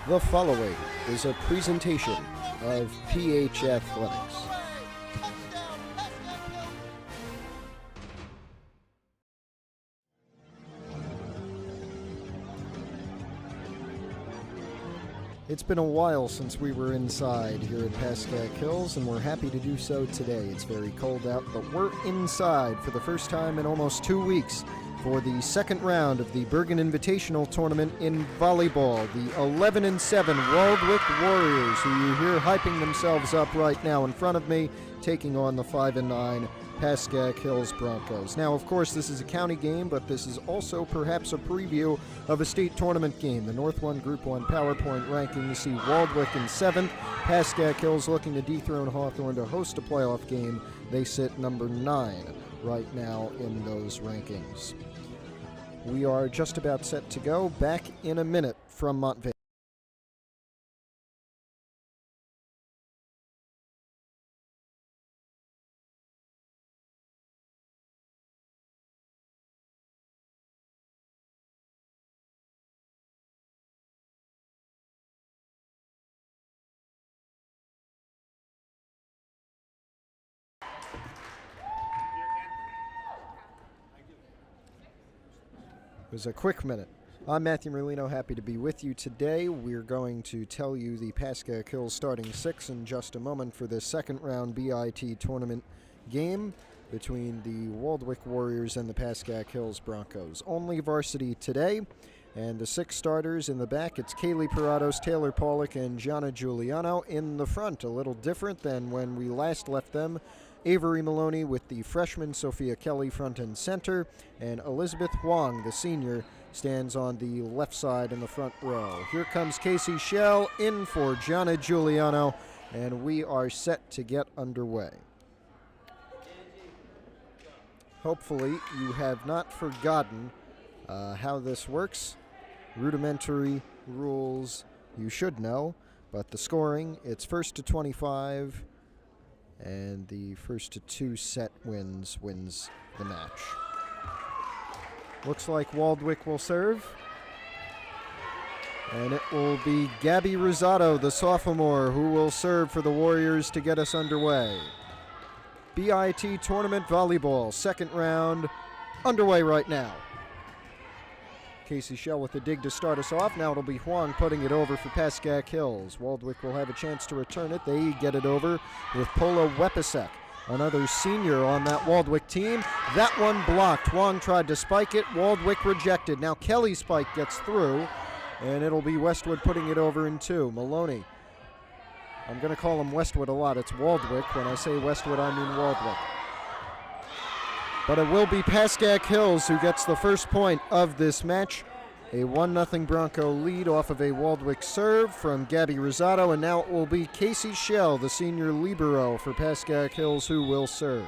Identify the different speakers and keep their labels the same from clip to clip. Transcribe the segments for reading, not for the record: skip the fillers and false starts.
Speaker 1: The following is a presentation of PH Athletics. It's been a while since we were inside here at Pascack Hills, and we're happy to do so today. It's very cold out, but we're inside for the first time in almost 2 weeks for the second round of the Bergen Invitational Tournament in volleyball. The 11-7 Waldwick Warriors, who you hear hyping themselves up right now in front of me, taking on the 5-9 Pascack Hills Broncos. Now, of course, this is a county game, but this is also perhaps a preview of a state tournament game. The North 1 Group 1 PowerPoint rankings see Waldwick in 7th. Pascack Hills looking to dethrone Hawthorne to host a playoff game. They sit number 9 right now in those rankings. We are just about set to go. Back in a minute from Montvale. It was a quick minute. I'm Matthew Merlino, happy to be with you today. We're going to tell you the Pascack Hills starting 6 in just a moment for this second round BIT tournament game between the Waldwick Warriors and the Pascack Hills Broncos. Only varsity today, and the 6 starters in the back, it's Kaylee Parados, Taylor Pollock, and Gianna Giuliano. In the front, a little different than when we last left them. Avery Maloney with the freshman Sophia Kelly front and center, and Elizabeth Huang, the senior, stands on the left side in the front row. Here comes Casey Schell in for Gianna Giuliano, and we are set to get underway. Hopefully you have not forgotten how this works. Rudimentary rules you should know, but the scoring, it's first to 25, and the first to 2 set wins the match. Looks like Waldwick will serve, and it will be Gabby Rosado, the sophomore, who will serve for the Warriors to get us underway. BIT Tournament Volleyball, second round, underway right now. Casey Schell with the dig to start us off. Now it'll be Huang putting it over for Pascack Hills. Waldwick will have a chance to return it. They get it over with Pola Wepasek, another senior on that Waldwick team. That one blocked. Huang tried to spike it. Waldwick rejected. Now Kelly's spike gets through, and it'll be Westwood putting it over in 2. Maloney. I'm going to call him Westwood a lot. It's Waldwick. When I say Westwood, I mean Waldwick. But it will be Pascack Hills who gets the first point of this match. A 1-0 Bronco lead off of a Waldwick serve from Gabby Rosado, and now it will be Casey Schell, the senior libero for Pascack Hills, who will serve.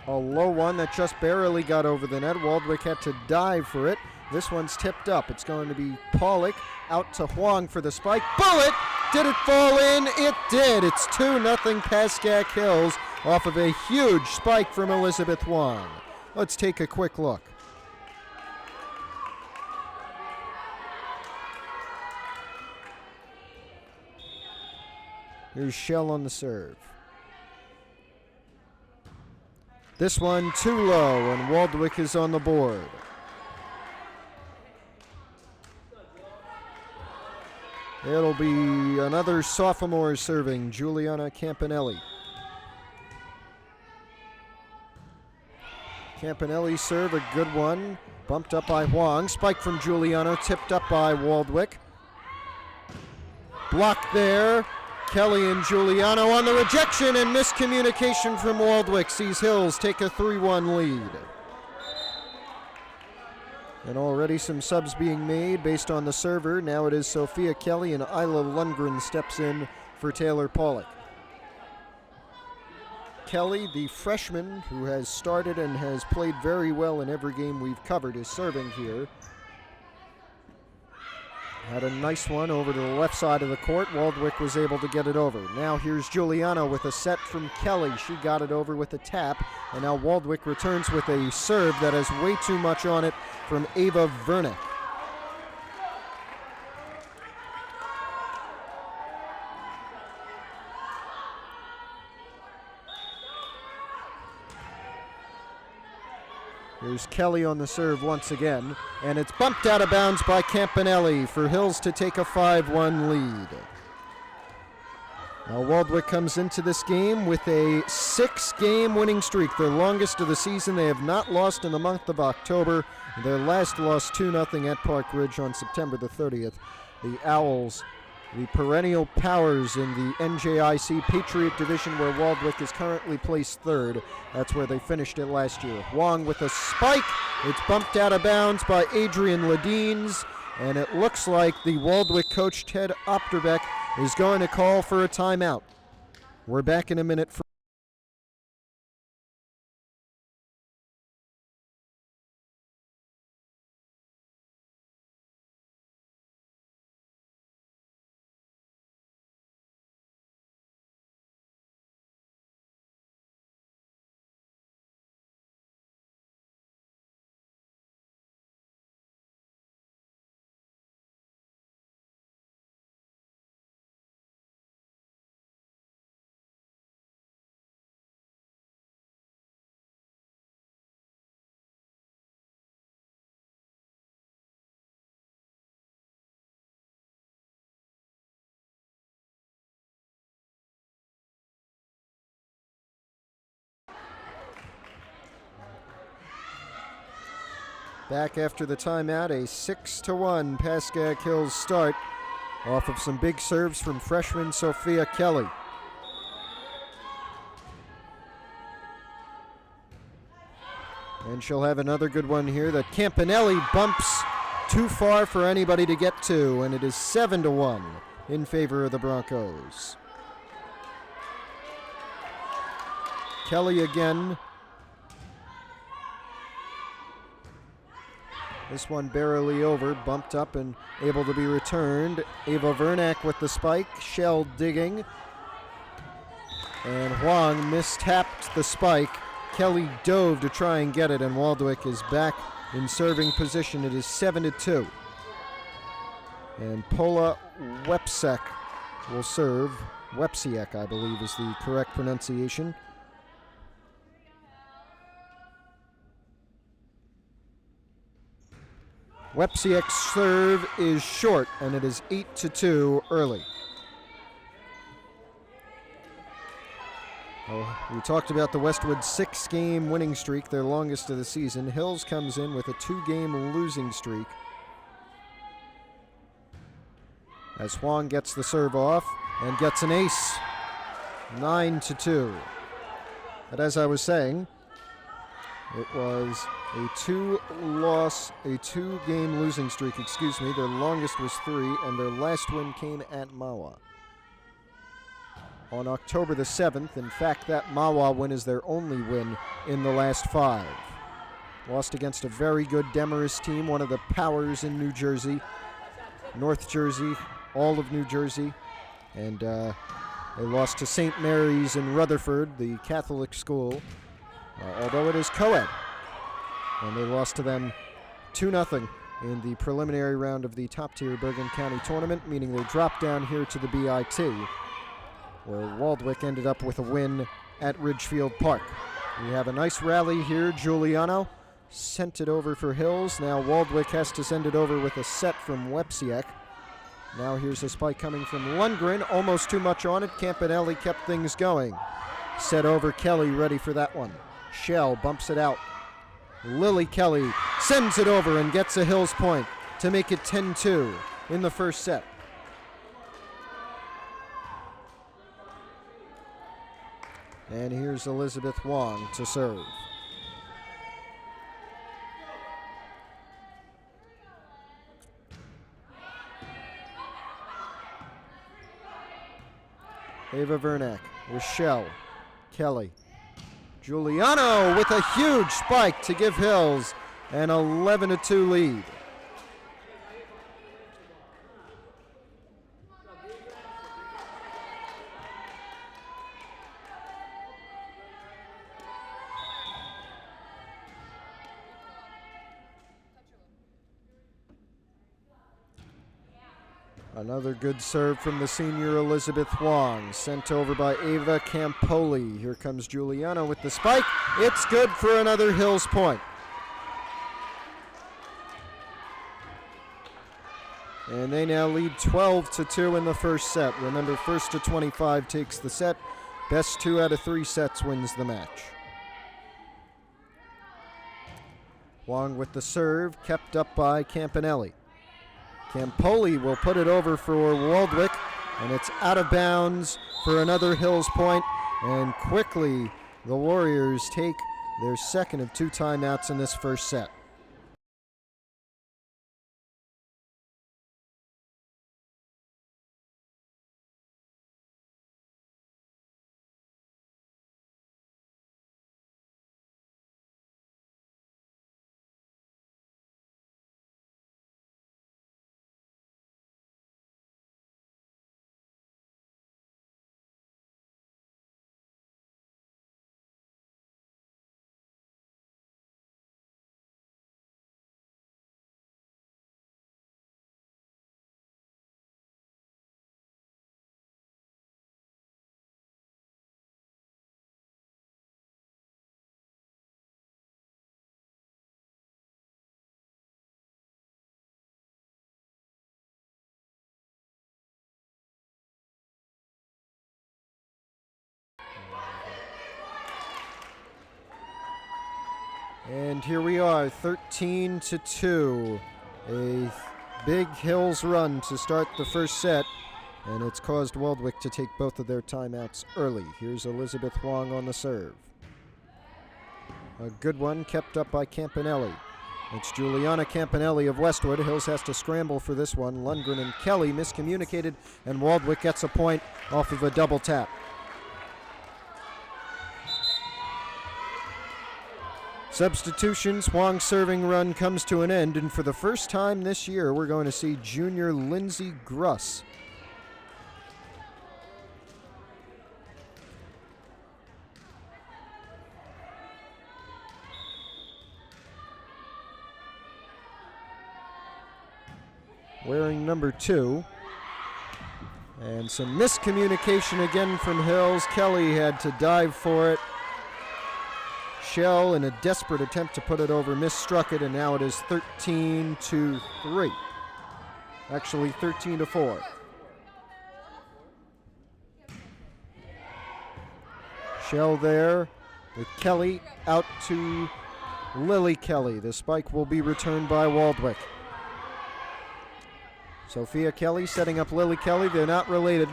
Speaker 1: A low one that just barely got over the net. Waldwick had to dive for it. This one's tipped up. It's going to be Pollock out to Huang for the spike. Bullet! Did it fall in? It did. It's 2-0 Pascack Hills off of a huge spike from Elizabeth Huang. Let's take a quick look. Here's Schell on the serve. This one too low, and Waldwick is on the board. It'll be another sophomore serving, Giuliana Campanelli. Campanelli serve, a good one. Bumped up by Huang. Spike from Giuliano, tipped up by Waldwick. Blocked there. Kelly and Giuliano on the rejection, and miscommunication from Waldwick sees Hills take a 3-1 lead. And already some subs being made based on the server. Now it is Sophia Kelly, and Isla Lundgren steps in for Taylor Pollock. Kelly, the freshman who has started and has played very well in every game we've covered, is serving here. Had a nice one over to the left side of the court. Waldwick was able to get it over. Now here's Giuliano with a set from Kelly. She got it over with a tap. And now Waldwick returns with a serve that has way too much on it from Ava Vernick. Here's Kelly on the serve once again, and it's bumped out of bounds by Campanelli for Hills to take a 5-1 lead. Now Waldwick comes into this game with a 6-game winning streak, their longest of the season. They have not lost in the month of October. Their last loss 2-0 at Park Ridge on September the 30th. The Owls, the perennial powers in the NJIC Patriot Division, where Waldwick is currently placed third. That's where they finished it last year. Wong with a spike. It's bumped out of bounds by Adrian Ledines, and it looks like the Waldwick coach, Ted Opterbeck, is going to call for a timeout. We're back in a minute. Back after the timeout, a 6-1 Pascack Hills start off of some big serves from freshman Sophia Kelly. And she'll have another good one here that Campanelli bumps too far for anybody to get to, and it is 7-1 in favor of the Broncos. Kelly again. This one barely over, bumped up and able to be returned. Ava Vernack with the spike, Shell digging. And Huang mistapped the spike. Kelly dove to try and get it, and Waldwick is back in serving position. It is 7-2. And Paula Wepsek will serve. Wepsiek, I believe, is the correct pronunciation. Wepsiek's serve is short, and it is 8-2 early. We talked about the Westwood 6-game winning streak, their longest of the season. Hills comes in with a 2-game losing streak. As Huang gets the serve off and gets an ace, 9-2. But as I was saying, it was a 2-game losing streak, Their longest was 3, and their last win came at Mawa on October the 7th. In fact, that Mawa win is their only win in the last 5. Lost against a very good Demarest team, one of the powers in New Jersey, North Jersey, all of New Jersey. And they lost to St. Mary's in Rutherford, the Catholic school, although it is co-ed. And they lost to them 2-0 in the preliminary round of the top-tier Bergen County tournament, meaning they dropped down here to the BIT, where Waldwick ended up with a win at Ridgefield Park. We have a nice rally here. Giuliano sent it over for Hills. Now Waldwick has to send it over with a set from Wepsiek. Now here's a spike coming from Lundgren. Almost too much on it. Campanelli kept things going. Set over Kelly, ready for that one. Shell bumps it out. Lily Kelly sends it over and gets a Hills point to make it 10-2 in the first set. And here's Elizabeth Wong to serve. Ava Vernack with Shell. Kelly. Giuliano with a huge spike to give Hills an 11-2 lead. Another good serve from the senior Elizabeth Huang, sent over by Ava Campoli. Here comes Giuliano with the spike. It's good for another Hills point. And they now lead 12-2 in the first set. Remember, first to 25 takes the set. Best 2 out of 3 sets wins the match. Huang with the serve, kept up by Campanelli. Campoli will put it over for Waldwick, and it's out of bounds for another Hills point. And quickly, the Warriors take their second of 2 timeouts in this first set. And here we are, 13-2. A big Hills run to start the first set, and it's caused Waldwick to take both of their timeouts early. Here's Elizabeth Huang on the serve. A good one kept up by Campanelli. It's Juliana Campanelli of Westwood. Hills has to scramble for this one. Lundgren and Kelly miscommunicated, and Waldwick gets a point off of a double tap. Substitutions, Huang's serving run comes to an end, and for the first time this year, we're going to see junior Lindsay Gruss. Wearing number 2. And some miscommunication again from Hills. Kelly had to dive for it. Shell, in a desperate attempt to put it over, misstruck it, and now it is 13-3. Actually, 13-4. Shell there with Kelly out to Lily Kelly. The spike will be returned by Waldwick. Sophia Kelly setting up Lily Kelly. They're not related,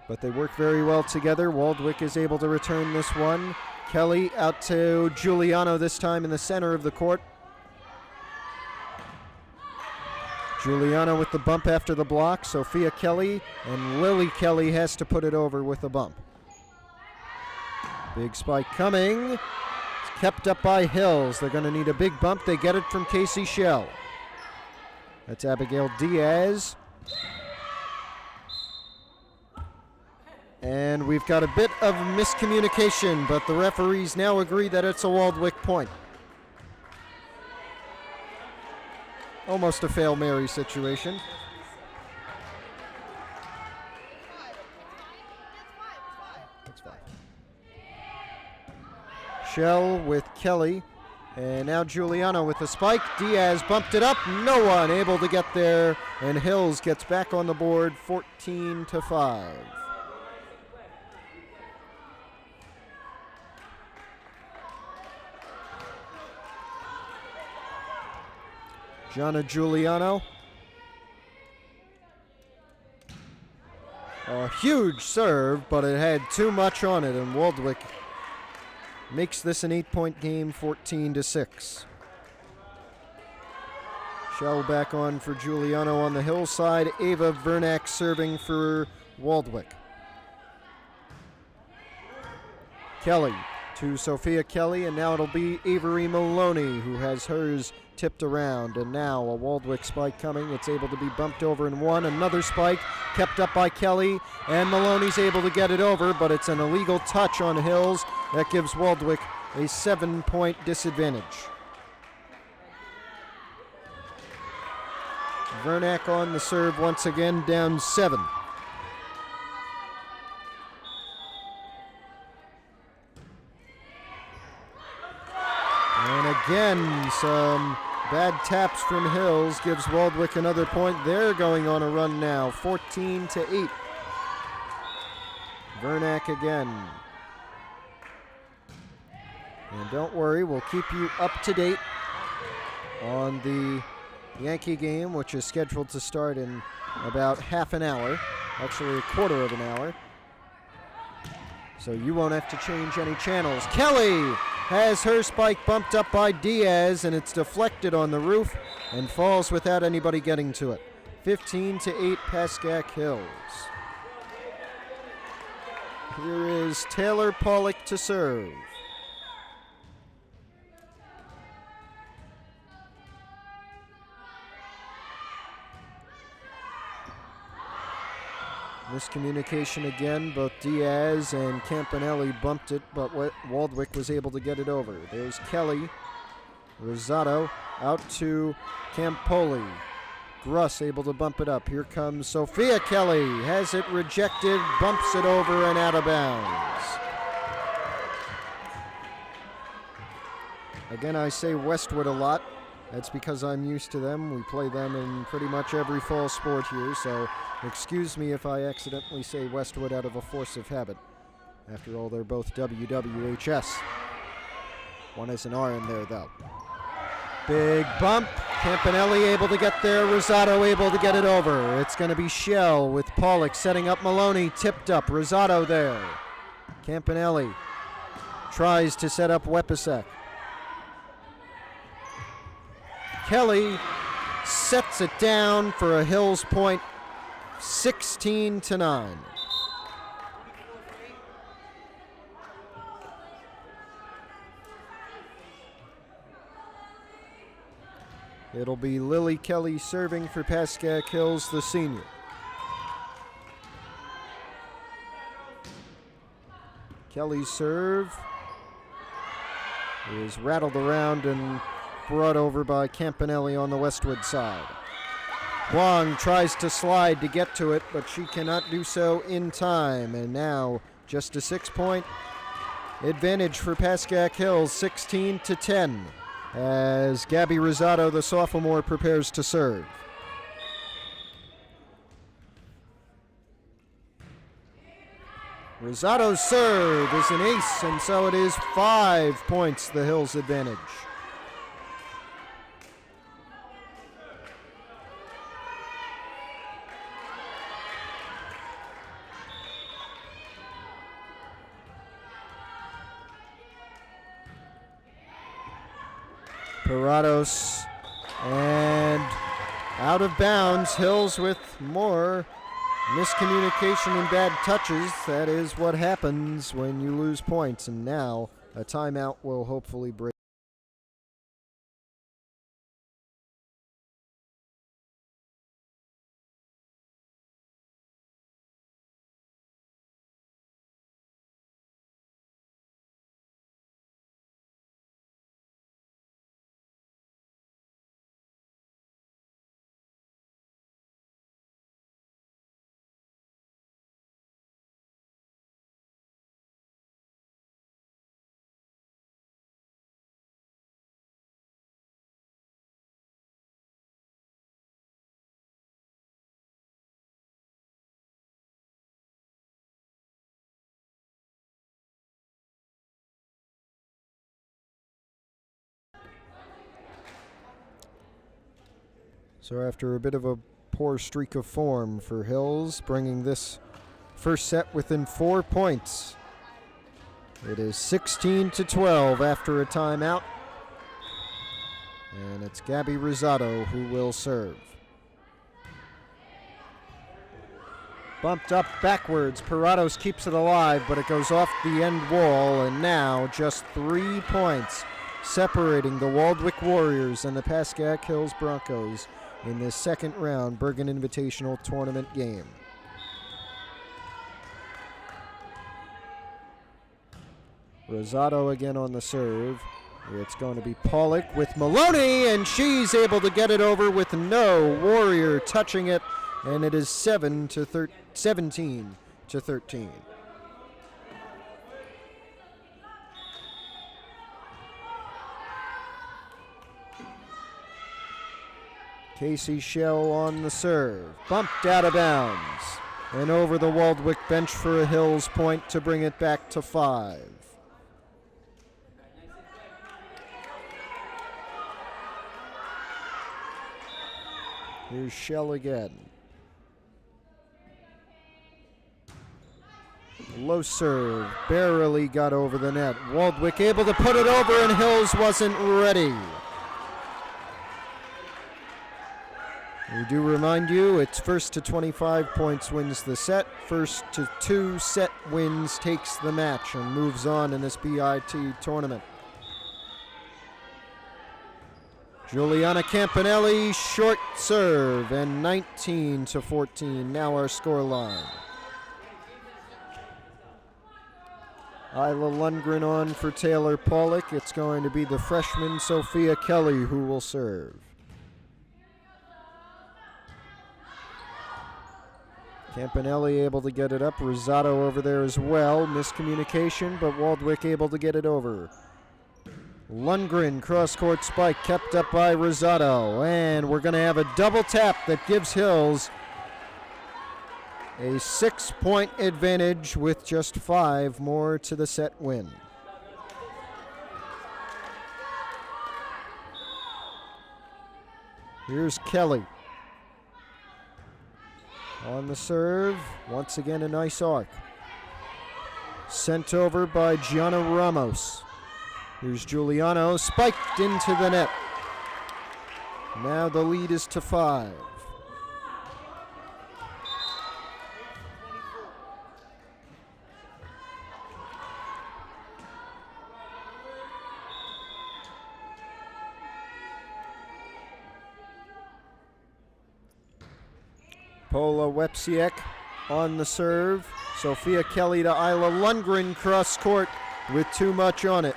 Speaker 1: but they work very well together. Waldwick is able to return this one. Kelly out to Giuliano, this time in the center of the court. Giuliano with the bump after the block. Sophia Kelly, and Lily Kelly has to put it over with a bump. Big spike coming. It's kept up by Hills. They're going to need a big bump. They get it from Casey Shell. That's Abigail Diaz. And we've got a bit of miscommunication, but the referees now agree that it's a Waldwick point. Almost a Fail Mary situation. That's 5. Shell with Kelly. And now Giuliano with the spike. Diaz bumped it up. No one able to get there. And Hills gets back on the board, 14-5. Gianna Giuliano. A huge serve, but it had too much on it, and Waldwick makes this an 8-point game, 14-6. Shell back on for Giuliano on the hillside. Ava Vernack serving for Waldwick. Kelly to Sophia Kelly, and now it'll be Avery Maloney who has hers tipped around, and now a Waldwick spike coming. It's able to be bumped over and won. Another spike kept up by Kelly, and Maloney's able to get it over, but it's an illegal touch on Hills. That gives Waldwick a 7-point disadvantage. Vernack on the serve once again, down 7. And again, some bad taps from Hills gives Waldwick another point. They're going on a run now, 14-8. Vernack again. And don't worry, we'll keep you up to date on the Yankee game, which is scheduled to start in about half an hour, actually a quarter of an hour. So you won't have to change any channels. Kelly has her spike bumped up by Diaz, and it's deflected on the roof and falls without anybody getting to it. 15-8 Pascack Hills. Here is Taylor Pollock to serve. Miscommunication again. Both Diaz and Campanelli bumped it, but Waldwick was able to get it over. There's Kelly. Rosado out to Campoli. Gruss able to bump it up. Here comes Sophia Kelly. Has it rejected, bumps it over and out of bounds. Again, I say Westwood a lot. That's because I'm used to them. We play them in pretty much every fall sport here, so excuse me if I accidentally say Westwood out of a force of habit. After all, they're both WWHS. One has an R in there, though. Big bump. Campanelli able to get there. Rosado able to get it over. It's going to be Shell with Pollock setting up Maloney. Tipped up. Rosado there. Campanelli tries to set up Wepasek. Kelly sets it down for a Hills point, 16-9. It'll be Lily Kelly serving for Pascack Hills, the senior. Kelly's serve is rattled around and brought over by Campanelli on the Westwood side. Huang tries to slide to get to it, but she cannot do so in time. And now just a 6-point advantage for Pascack Hills, 16-10, as Gabby Rosado, the sophomore, prepares to serve. Rosado's serve is an ace, and so it is 5 points, the Hills advantage. Parados and out of bounds. Hills with more miscommunication and bad touches. That is what happens when you lose points, and now a timeout will hopefully break. So after a bit of a poor streak of form for Hills, bringing this first set within 4 points, it is 16-12 after a timeout. And it's Gabby Rosado who will serve. Bumped up backwards. Parados keeps it alive, but it goes off the end wall, and now just 3 points separating the Waldwick Warriors and the Pascack Hills Broncos in this second round Bergen Invitational Tournament game. Rosado again on the serve. It's going to be Pollock with Maloney, and she's able to get it over with no Warrior touching it, and it is 17 to 13. Casey Shell on the serve, bumped out of bounds, and over the Waldwick bench for a Hills point to bring it back to 5. Here's Shell again. Low serve, barely got over the net. Waldwick able to put it over, and Hills wasn't ready. We do remind you, it's first to 25 points wins the set. First to 2 set wins takes the match and moves on in this BIT tournament. Juliana Campanelli, short serve, and 19 to 14, now our scoreline. Isla Lundgren on for Taylor Pollock. It's going to be the freshman Sophia Kelly who will serve. Campanelli able to get it up. Rosado over there as well. Miscommunication, but Waldwick able to get it over. Lundgren, cross-court spike, kept up by Rosado. And we're going to have a double tap that gives Hills a 6-point advantage with just 5 more to the set win. Here's Kelly. On the serve, once again a nice arc. Sent over by Gianna Ramos. Here's Giuliano, spiked into the net. Now the lead is to 5. Paula Wepsiek on the serve. Sophia Kelly to Isla Lundgren, cross court with too much on it.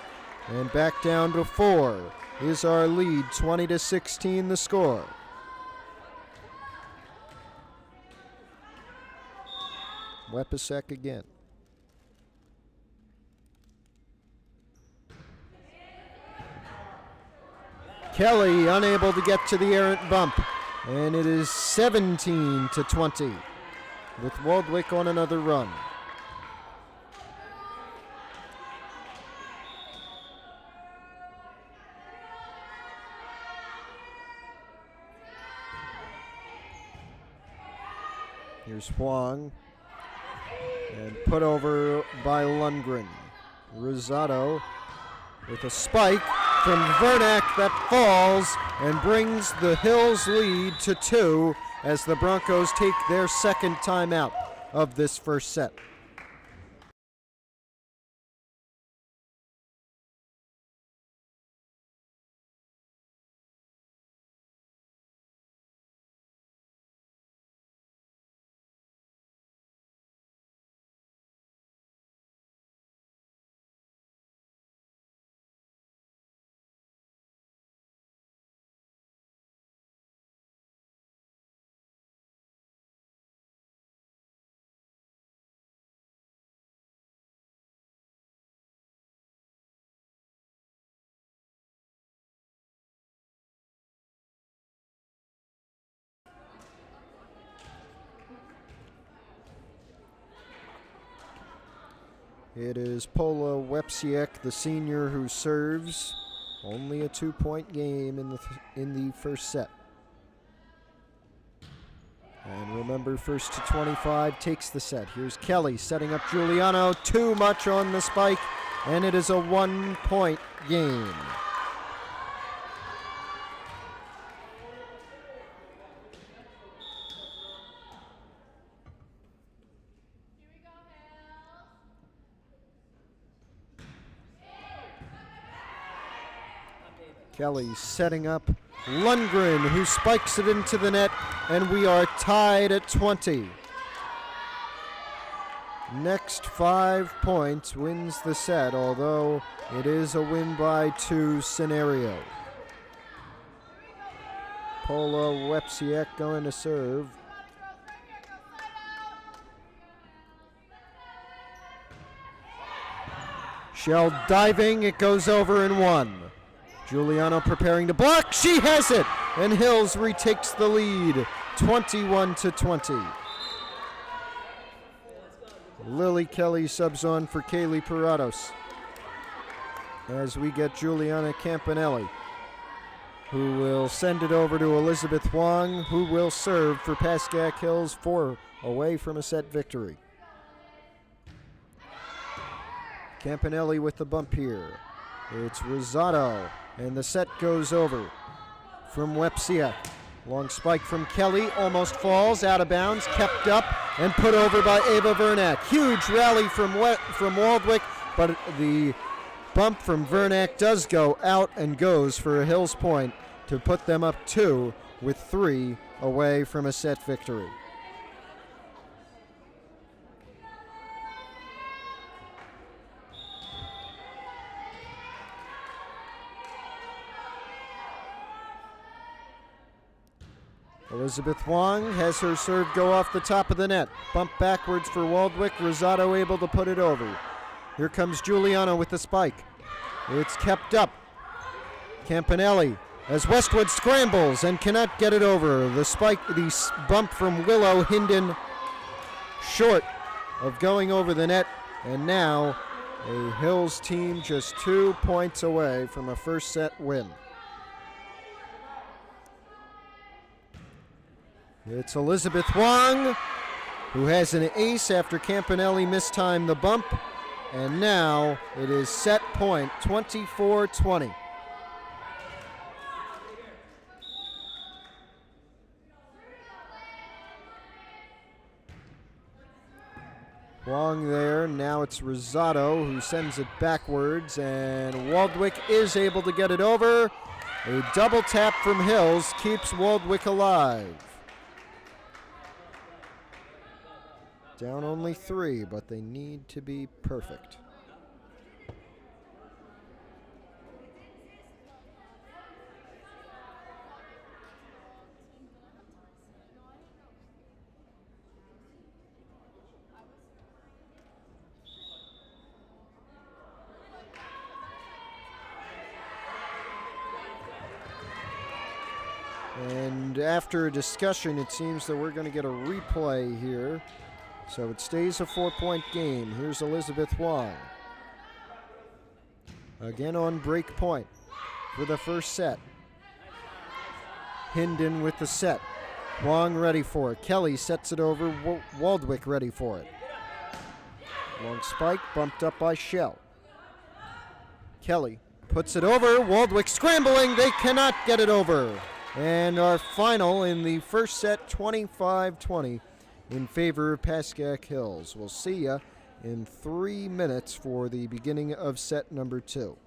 Speaker 1: And back down to 4 is our lead, 20 to 16 the score. Wepsiek again. Kelly unable to get to the errant bump. And it is 17 to 20 with Waldwick on another run. Here's Huang, and put over by Lundgren. Rosado with a spike from Vernack that falls and brings the Hills lead to 2 as the Broncos take their second timeout of this first set. It is Paula Wepsiek, the senior, who serves. Only a 2-point game in the first set. And remember, first to 25 takes the set. Here's Kelly setting up Giuliano. Too much on the spike, and it is a 1-point game. Kelly setting up Lundgren, who spikes it into the net, and we are tied at 20. next 5 points wins the set, although it is a win by 2 scenario. Paula Wepsiak going to serve. Shell diving, it goes over and 1. Giuliano preparing to block, she has it! And Hills retakes the lead, 21-20. Lily Kelly subs on for Kaylee Parados as we get Juliana Campanelli, who will send it over to Elizabeth Huang, who will serve for Pascack Hills 4 away from a set victory. Campanelli with the bump here. It's Rosado, and the set goes over from Wepsiak. Long spike from Kelly, almost falls, out of bounds, kept up, and put over by Ava Vernack. Huge rally from Waldwick, but the bump from Vernack does go out and goes for a Hills point to put them up 2 with 3 away from a set victory. Elizabeth Huang has her serve go off the top of the net. Bump backwards for Waldwick. Rosado able to put it over. Here comes Giuliano with the spike. It's kept up. Campanelli as Westwood scrambles and cannot get it over. The bump from Willow Hinden short of going over the net. And now a Hills team just 2 points away from a first set win. It's Elizabeth Huang, who has an ace after Campanelli mistimed the bump. And now it is set point, 24-20. Huang there, now it's Rosado who sends it backwards, and Waldwick is able to get it over. A double tap from Hills keeps Waldwick alive. Down only 3, but they need to be perfect. And after a discussion, it seems that we're going to get a replay here. So it stays a 4-point game. Here's Elizabeth Huang. Again on break point for the first set. Hinden with the set. Huang ready for it. Kelly sets it over. Waldwick ready for it. Long spike bumped up by Shell. Kelly puts it over. Waldwick scrambling. They cannot get it over. And our final in the first set, 25-20. In favor of Pascack Hills. We'll see ya in 3 minutes for the beginning of set number 2.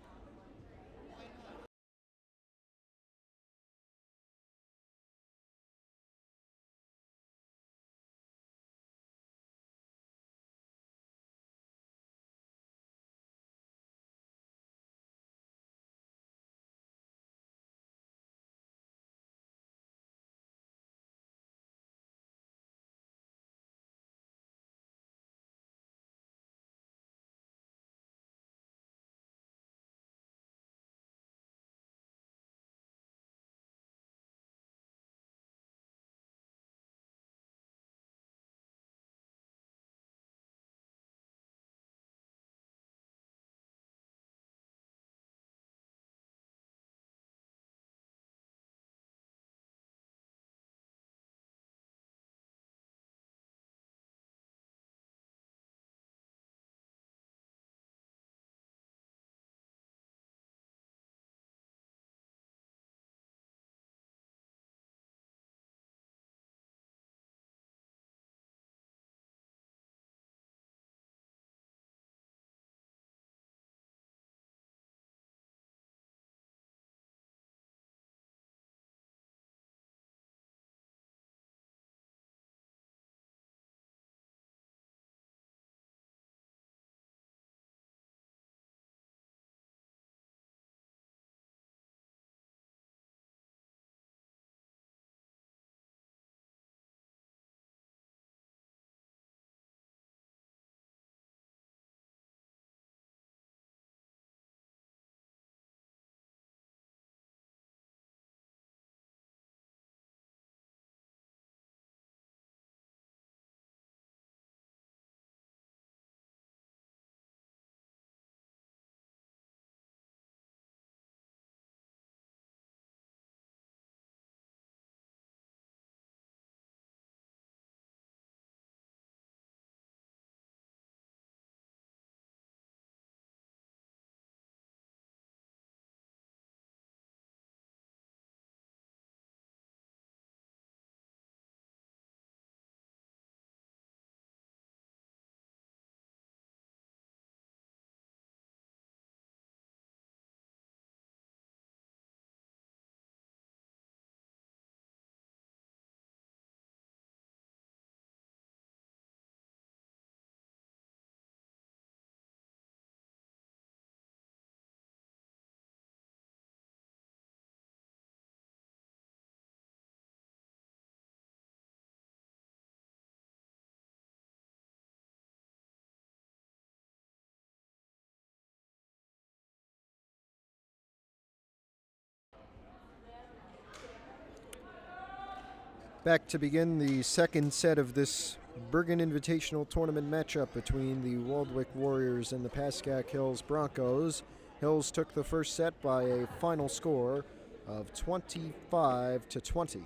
Speaker 1: Back to begin the second set of this Bergen Invitational Tournament matchup between the Waldwick Warriors and the Pascack Hills Broncos. Hills took the first set by a final score of 25-20.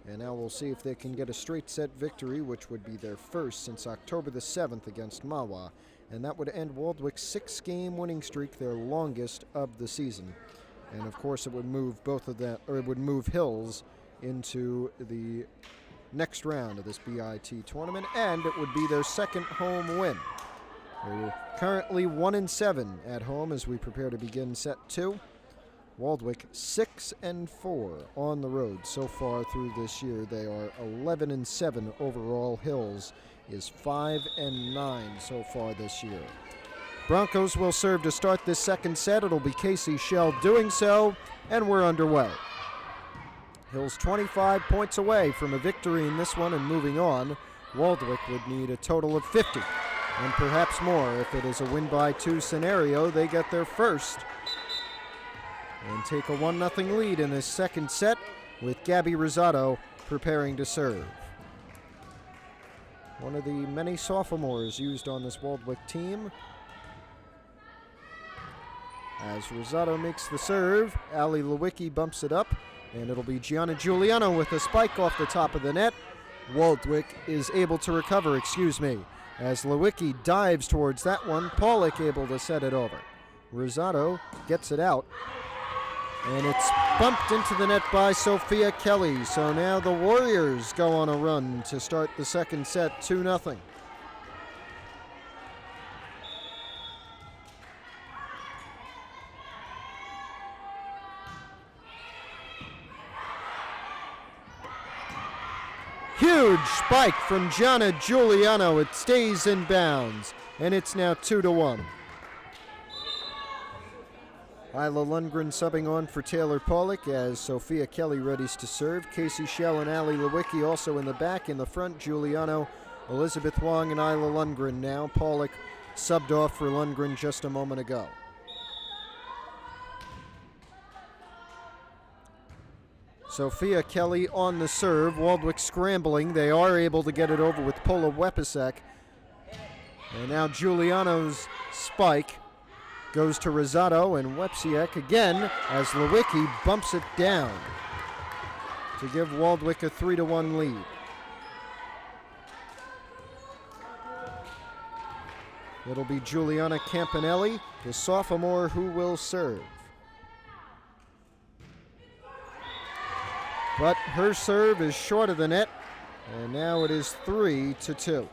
Speaker 1: And now we'll see if they can get a straight set victory, which would be their first since October the 7th against Mahwah. And that would end Waldwick's 6-game winning streak, their longest of the season. And of course it would move both of them, or it would move Hills into the next round of this BIT tournament, and it would be their second home win. They're currently 1-7 at home as we prepare to begin set 2. Waldwick 6-4 on the road so far through this year. They are 11-7 overall. Hills is 5-9 so far this year. Broncos will serve to start this second set. It'll be Casey Shell doing so, and we're underway. Hills 25 points away from a victory in this one and moving on. Waldwick would need a total of 50, and perhaps more if it is a win-by-2 scenario. They get their first and take a 1-0 lead in this second set with Gabby Rosado preparing to serve. One of the many sophomores used on this Waldwick team. As Rosado makes the serve, Ali Lewicki bumps it up, and it'll be Gianna Giuliano with a spike off the top of the net. Waldwick is able to recover, as Lewicki dives towards that one. Pollock able to set it over. Rosado gets it out, and it's bumped into the net by Sophia Kelly. So now the Warriors go on a run to start the second set 2-0. Huge spike from Gianna Giuliano. It stays in bounds, and it's now 2-1. Isla Lundgren subbing on for Taylor Pollock as Sophia Kelly readies to serve. Casey Shell and Ali Lewicki also in the back. In the front, Giuliano, Elizabeth Wong, and Isla Lundgren now. Pollock subbed off for Lundgren just a moment ago. Sophia Kelly on the serve. Waldwick scrambling. They are able to get it over with Pola Wepasek. And now Giuliano's spike goes to Rosado, and Wepsiak again as Lewicki bumps it down to give Waldwick a 3-1 lead. It'll be Giuliana Campanelli, the sophomore, who will serve. But her serve is short of the net, and now it is 3-2.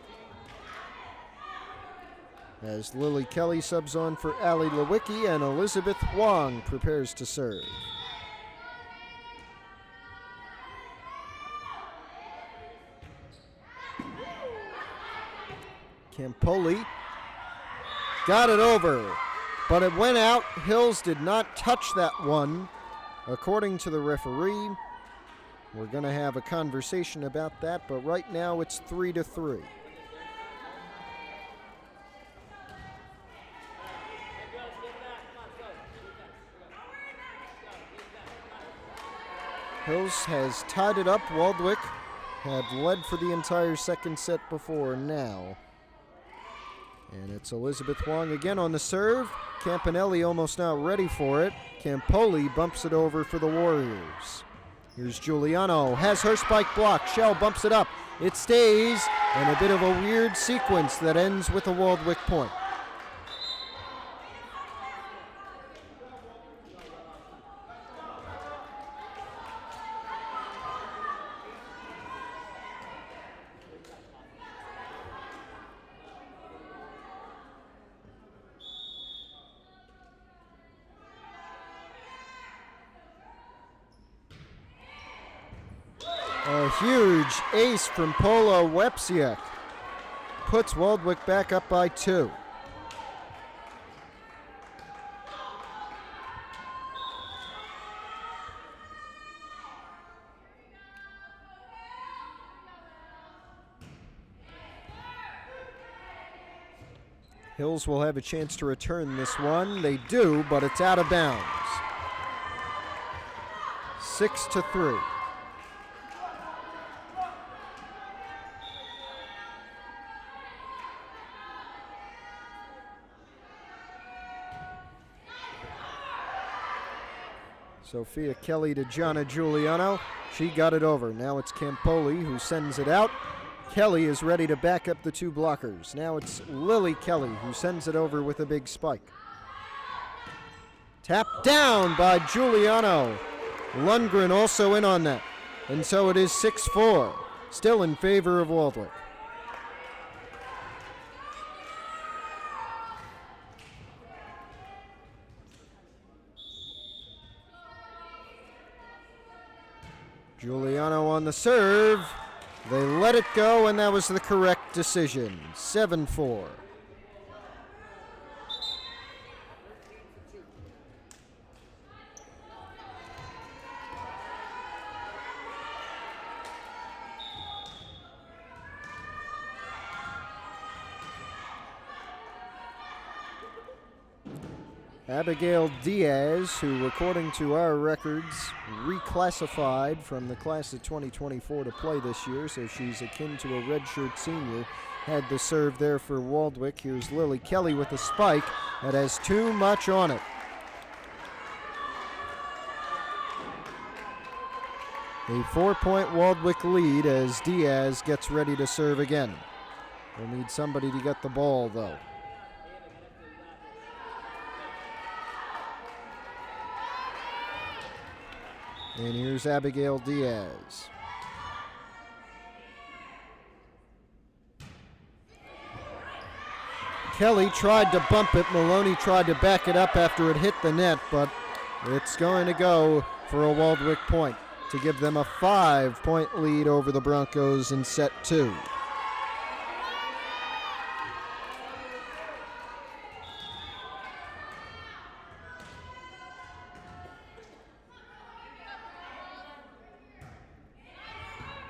Speaker 1: As Lily Kelly subs on for Ali Lewicki, and Elizabeth Wong prepares to serve. Campoli got it over, but it went out. Hills did not touch that one, according to the referee. We're going to have a conversation about that, but right now it's 3-3. Hills has tied it up. Waldwick had led for the entire second set before now. And it's Elizabeth Wong again on the serve. Campanelli almost now ready for it. Campoli bumps it over for the Warriors. Here's Giuliano, has her spike blocked. Shell bumps it up. It stays, and a bit of a weird sequence that ends with a Waldwick point. A huge ace from Pola Wepsiak puts Waldwick back up by 2. Hills will have a chance to return this one. They do, but it's out of bounds. 6-3. Sophia Kelly to Gianna Giuliano. She got it over. Now it's Campoli who sends it out. Kelly is ready to back up the two blockers. Now it's Lily Kelly who sends it over with a big spike. Tapped down by Giuliano. Lundgren also in on that. And so it is 6-4. Still in favor of Waldwick. Giuliano on the serve. They let it go, and that was the correct decision. 7-4. Abigail Diaz, who according to our records reclassified from the class of 2024 to play this year, so she's akin to a redshirt senior, had the serve there for Waldwick. Here's Lily Kelly with a spike that has too much on it. A 4-point Waldwick lead as Diaz gets ready to serve again. We'll need somebody to get the ball though. And here's Abigail Diaz. Kelly tried to bump it. Maloney tried to back it up after it hit the net, but it's going to go for a Waldwick point to give them a 5-point lead over the Broncos in set 2.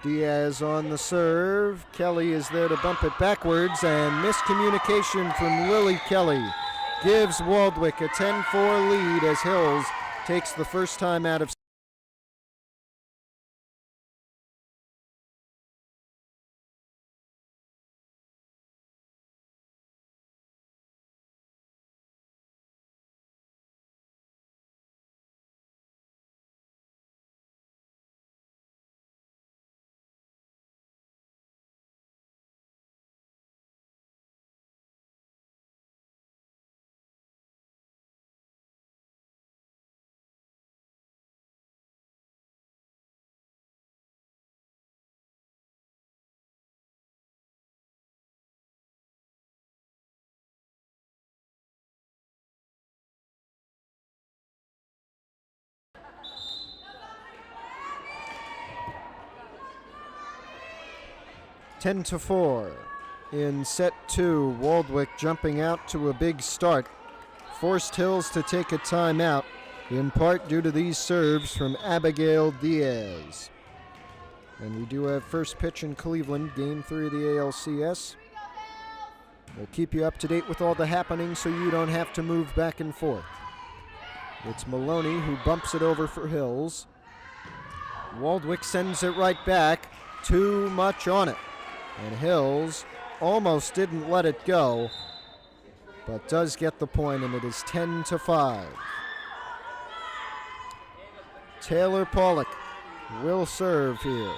Speaker 1: Diaz on the serve. Kelly is there to bump it backwards, and miscommunication from Lily Kelly gives Waldwick a 10-4 lead as Hills takes the first time out of Ten to 4 in set 2. Waldwick jumping out to a big start. Forced Hills to take a timeout, in part due to these serves from Abigail Diaz. And we do have first pitch in Cleveland, game 3 of the ALCS. We'll keep you up to date with all the happenings so you don't have to move back and forth. It's Maloney who bumps it over for Hills. Waldwick sends it right back. Too much on it. And Hills almost didn't let it go, but does get the point, and it is 10 to 5. Taylor Pollock will serve here.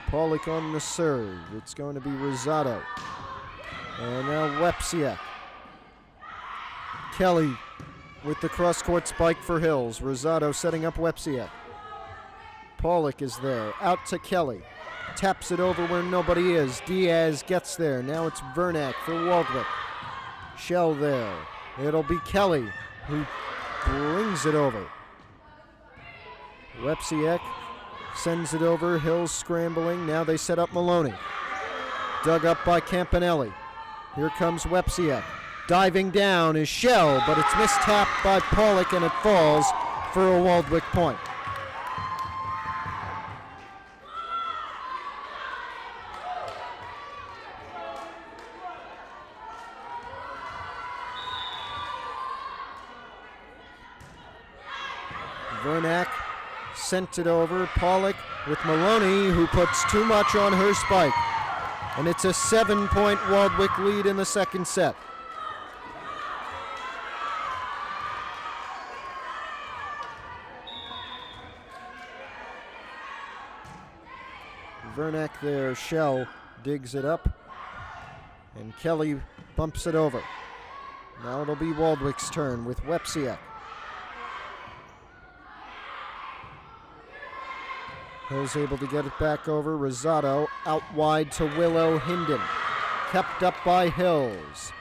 Speaker 1: Pollock on the serve. It's going to be Rosado. And now Wepsiak. Kelly with the cross-court spike for Hills. Rosado setting up Wepsiak. Pollock is there. Out to Kelly. Taps it over where nobody is. Diaz gets there. Now it's Vernack for Waldwick. Shell there. It'll be Kelly who brings it over. Wepsiak sends it over. Hills scrambling. Now they set up Maloney. Dug up by Campanelli. Here comes Wepsiak. Diving down is Shell, but it's mistapped by Pollock, and it falls for a Waldwick point. Vernack sent it over. Pollock with Maloney, who puts too much on her spike. And it's a 7-point Waldwick lead in the second set. Vernack there, Shell digs it up, and Kelly bumps it over. Now it'll be Waldwick's turn with Wepsiak. Hill's able to get it back over. Rosado out wide to Willow Hinden. Kept up by Hills.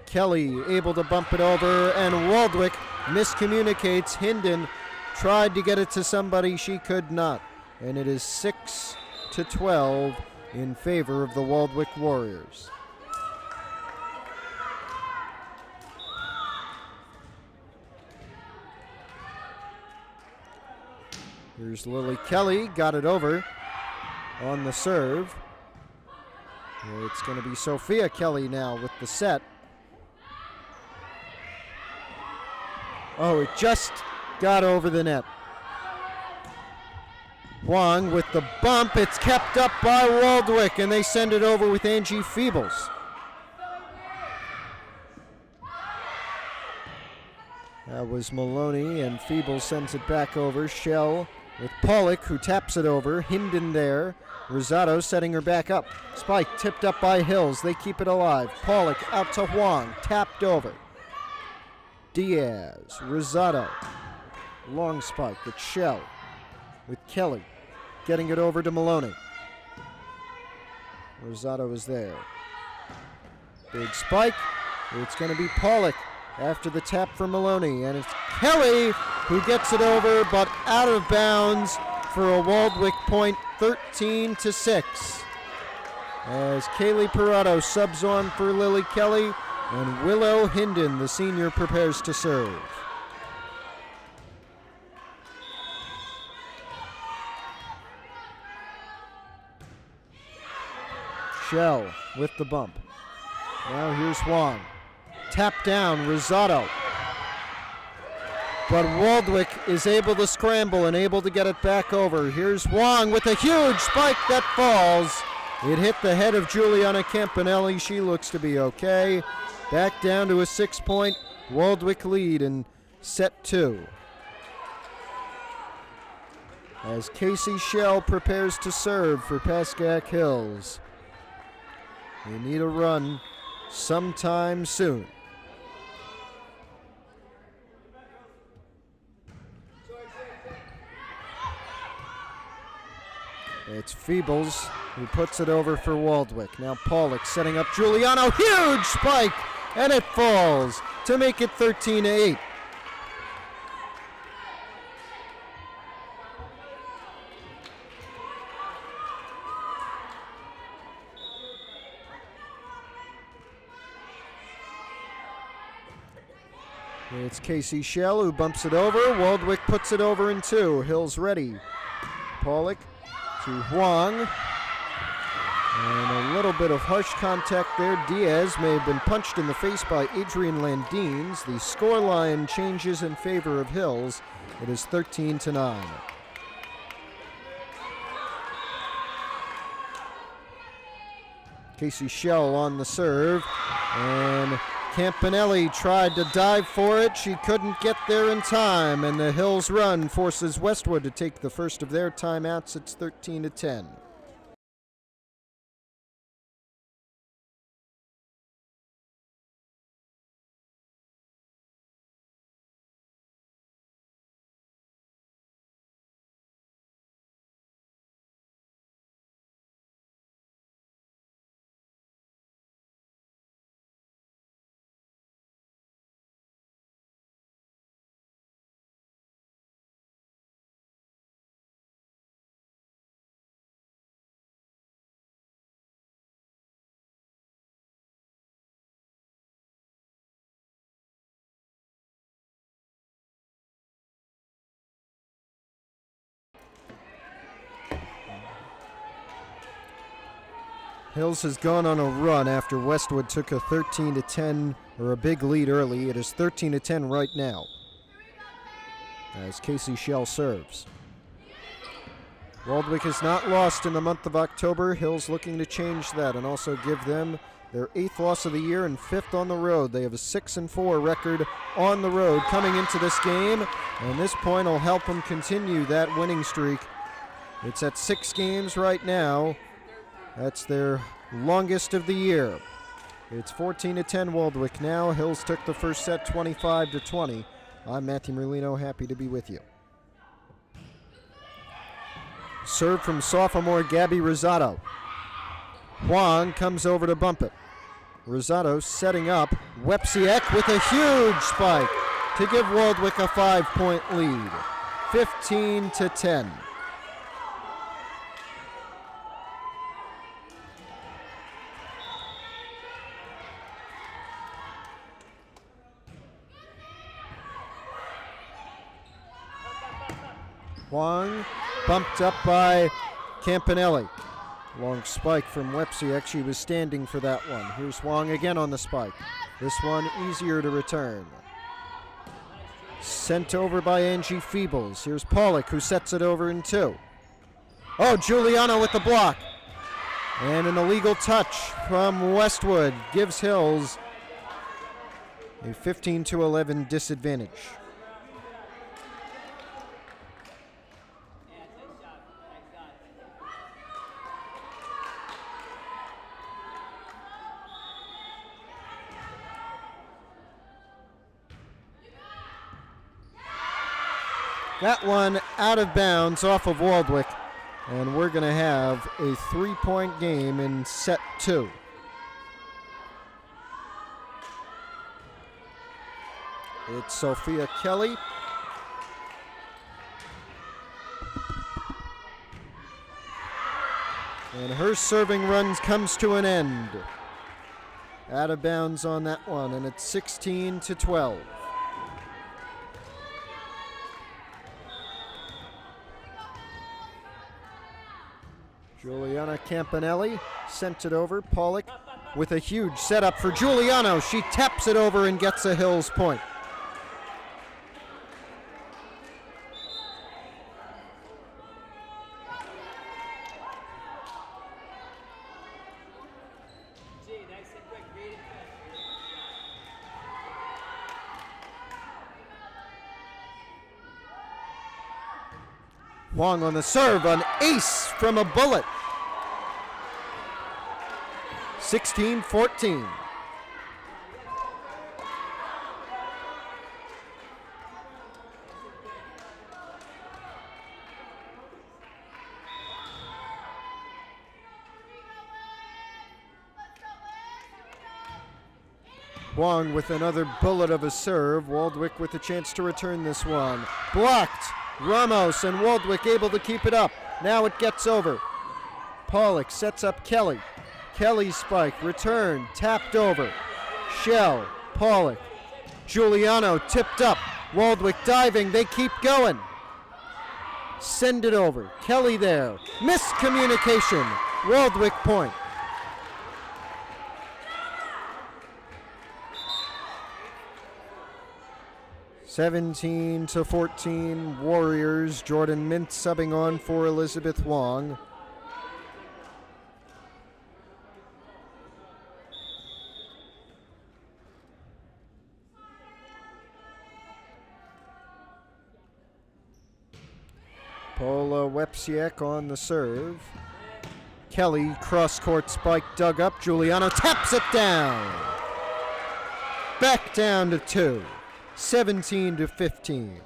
Speaker 1: Kelly able to bump it over, and Waldwick miscommunicates. Hinden tried to get it to somebody, she could not. And it is 6-12 in favor of the Waldwick Warriors. Here's Lily Kelly, got it over on the serve. It's going to be Sophia Kelly now with the set. Oh, it just got over the net. Huang with the bump. It's kept up by Waldwick, and they send it over with Angie Feebles. That was Maloney, and Feebles sends it back over. Shell with Pollock, who taps it over. Hinden there. Rosado setting her back up. Spike tipped up by Hills. They keep it alive. Pollock out to Huang. Tapped over. Diaz. Rosado. Long spike with Shell. With Kelly. Getting it over to Maloney. Rosado is there. Big spike. It's going to be Pollock after the tap from Maloney. And it's Kelly who gets it over, but out of bounds for a Waldwick point, 13-6. As Kaylee Parado subs on for Lily Kelly, and Willow Hinden, the senior, prepares to serve. Shell with the bump. Now here's Huang. Tap down, Rosado. But Waldwick is able to scramble and able to get it back over. Here's Huang with a huge spike that falls. It hit the head of Juliana Campanelli. She looks to be okay. Back down to a 6-point Waldwick lead in set 2. As Casey Shell prepares to serve for Pascack Hills. They need a run sometime soon. It's Feebles who puts it over for Waldwick. Now Pollock setting up Giuliano. Huge spike! And it falls to make it 13-8. It's Casey Shell who bumps it over. Waldwick puts it over in 2. Hills ready. Pollock to Huang. And a little bit of harsh contact there. Diaz may have been punched in the face by Adrian Landines. The scoreline changes in favor of Hills. It is 13-9. Casey Shell on the serve. And Campanelli tried to dive for it. She couldn't get there in time, and the Hills run forces Westwood to take the first of their timeouts. It's 13-10. Hills has gone on a run after Westwood took a 13-10 or a big lead early. It is 13-10 right now as Casey Shell serves. Waldwick has not lost in the month of October. Hill's looking to change that and also give them their 8th loss of the year and 5th on the road. They have a 6-4 record on the road coming into this game, and this point will help them continue that winning streak. It's at 6 games right now. That's their longest of the year. It's 14-10 Waldwick now. Hills took the first set 25-20. I'm Matthew Merlino, happy to be with you. Serve from sophomore Gabby Rosado. Huang comes over to bump it. Rosado setting up. Wepsiak with a huge spike to give Waldwick a 5-point lead. 15-10. Huang bumped up by Campanelli. Long spike from Wepsiak. She was standing for that one. Here's Huang again on the spike. This one easier to return. Sent over by Angie Feebles. Here's Pollock, who sets it over in 2. Oh, Giuliano with the block. And an illegal touch from Westwood gives Hills a 15-11 disadvantage. That one out of bounds off of Waldwick, and we're going to have a 3-point game in set 2. It's Sophia Kelly. And her serving run comes to an end. Out of bounds on that one, and it's 16-12. Giuliana Campanelli sent it over. Pollock with a huge setup for Giuliano. She taps it over and gets a Hills point. Huang on the serve, an ace from a bullet. 16-14. Huang with another bullet of a serve. Waldwick with a chance to return this one. Blocked. Ramos and Waldwick able to keep it up. Now it gets over. Pollock sets up Kelly. Kelly spike, return, tapped over. Shell, Pollock. Giuliano tipped up. Waldwick diving, they keep going. Send it over. Kelly there. Miscommunication. Waldwick point. (17-14) Warriors. Jordan Mintz subbing on for Elizabeth Huang. Paula Wepsiak on the serve. Kelly cross-court spike dug up. Giuliano taps it down. Back down to 2. 17-15.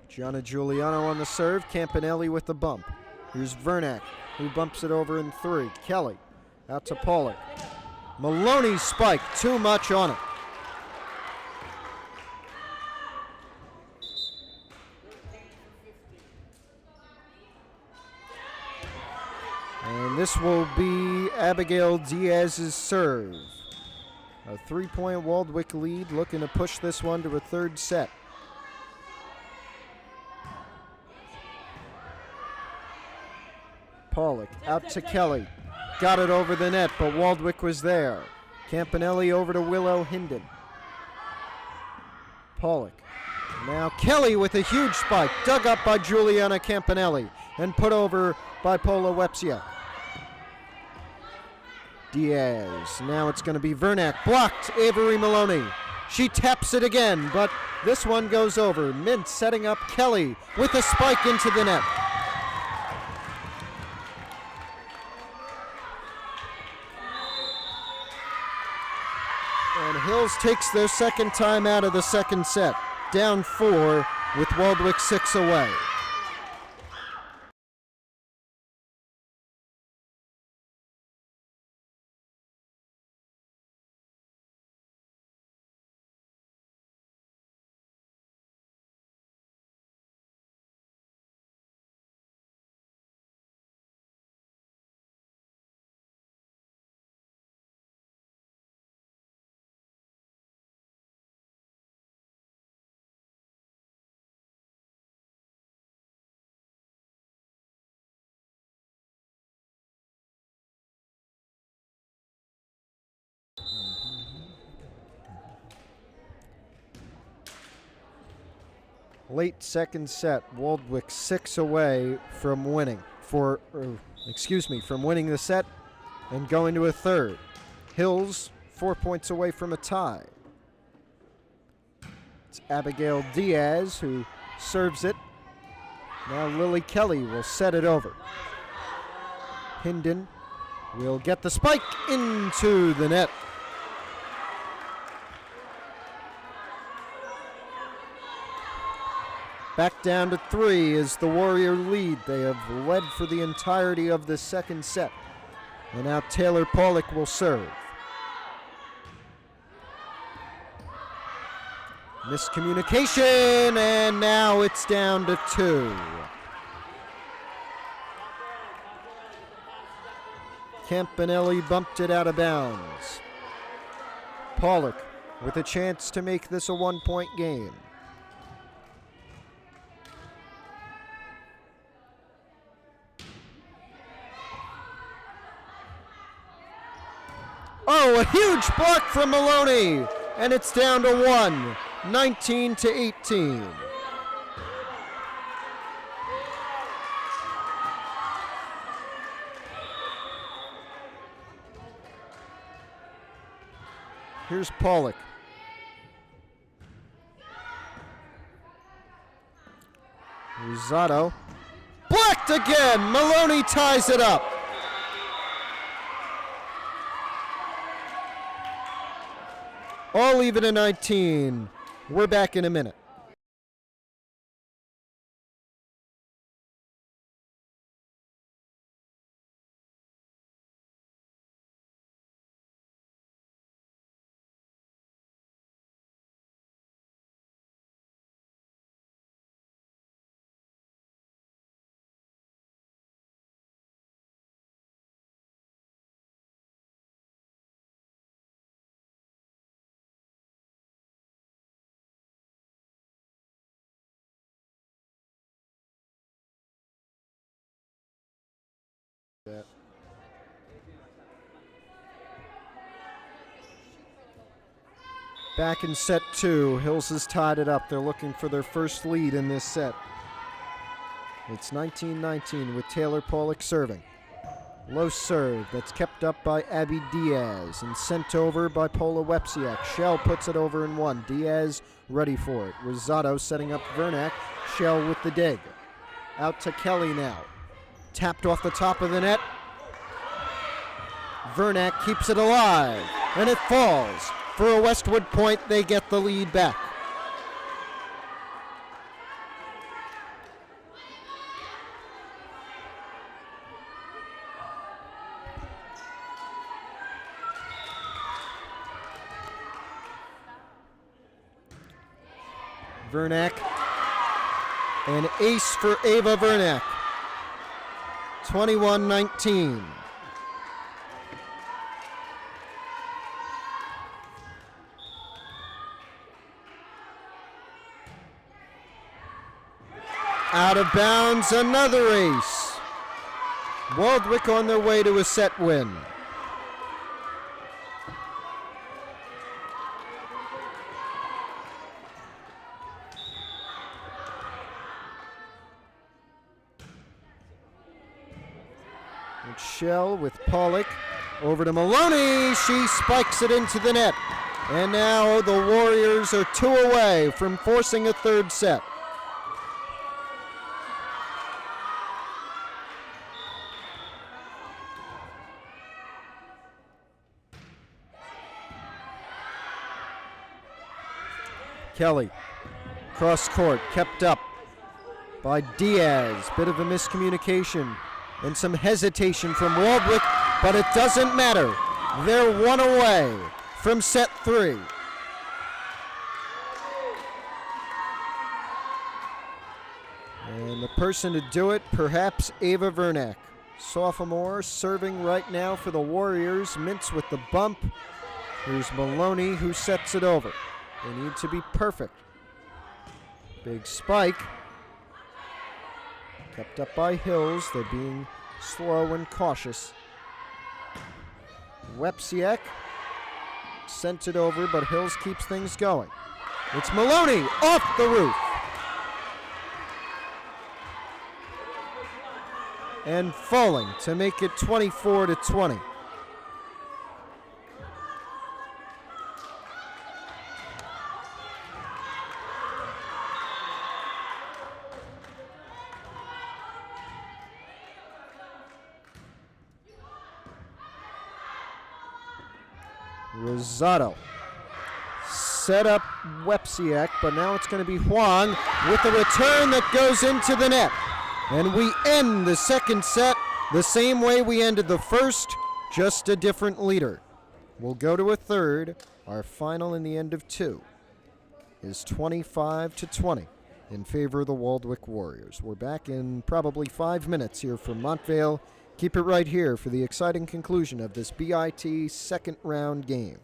Speaker 1: Gianna Giuliano on the serve. Campanelli with the bump. Here's Vernack, who bumps it over in 3. Kelly out to Pollock. Maloney's spike, too much on it. And this will be Abigail Diaz's serve. A 3-point Waldwick lead, looking to push this one to a 3rd set. Pollock out to Kelly. got it over the net, but Waldwick was there. Campanelli over to Willow Hinden. Pollock. Now Kelly with a huge spike, dug up by Juliana Campanelli and put over by Paula Wepsiak. Diaz. Now it's going to be Vernak. Blocked. Avery Maloney. She taps it again, but this one goes over. Mintz setting up Kelly with a spike into the net. And Hills takes their second time out of the second set. Down 4 with Waldwick 6 away. Late second set, Waldwick 6 away from winning from winning the set and going to a third. Hills 4 points away from a tie. It's Abigail Diaz who serves it. Now Lily Kelly will set it over. Hinden will get the spike into the net. Back down to 3 is the Warrior lead. They have led for the entirety of the second set. And now Taylor Pollock will serve. Miscommunication, and now it's down to 2. Campanelli bumped it out of bounds. Pollock with a chance to make this a 1-point game. Oh, a huge block from Maloney, and it's down to 1, 19-18. Here's Pollock. Rosado. Blocked again. Maloney ties it up. All even at 19. We're back in a minute. Back in set 2, Hills has tied it up. They're looking for their first lead in this set. It's 19-19 with Taylor Pollock serving. Low serve that's kept up by Abby Diaz and sent over by Paula Wepsiak. Shell puts it over in 1. Diaz ready for it. Rosado setting up Vernak. Shell with the dig. Out to Kelly now. Tapped off the top of the net. Vernak keeps it alive, and it falls. For a Westwood point, they get the lead back. Vernak, an ace for Ava Vernak. 21-19. Out of bounds, another ace. Waldwick on their way to a set win. Shell with Pollock. Over to Maloney. She spikes it into the net. And now the Warriors are 2 away from forcing a third set. Kelly, cross court, kept up by Diaz. Bit of a miscommunication and some hesitation from Waldwick, but it doesn't matter. They're 1 away from set 3. And the person to do it, perhaps Ava Vernack. Sophomore serving right now for the Warriors. Mintz with the bump. Here's Maloney who sets it over. They need to be perfect. Big spike. Kept up by Hills. They're being slow and cautious. Wepsiak sent it over, but Hills keeps things going. It's Maloney off the roof. And falling to make it 24-20. Rosado set up Wepsiak, but now it's going to be Huang with a return that goes into the net. And we end the second set the same way we ended the first, just a different leader. We'll go to a third. Our final in the end of 2 is 25-20 in favor of the Waldwick Warriors. We're back in probably 5 minutes here from Montvale. Keep it right here for the exciting conclusion of this BIT second round game.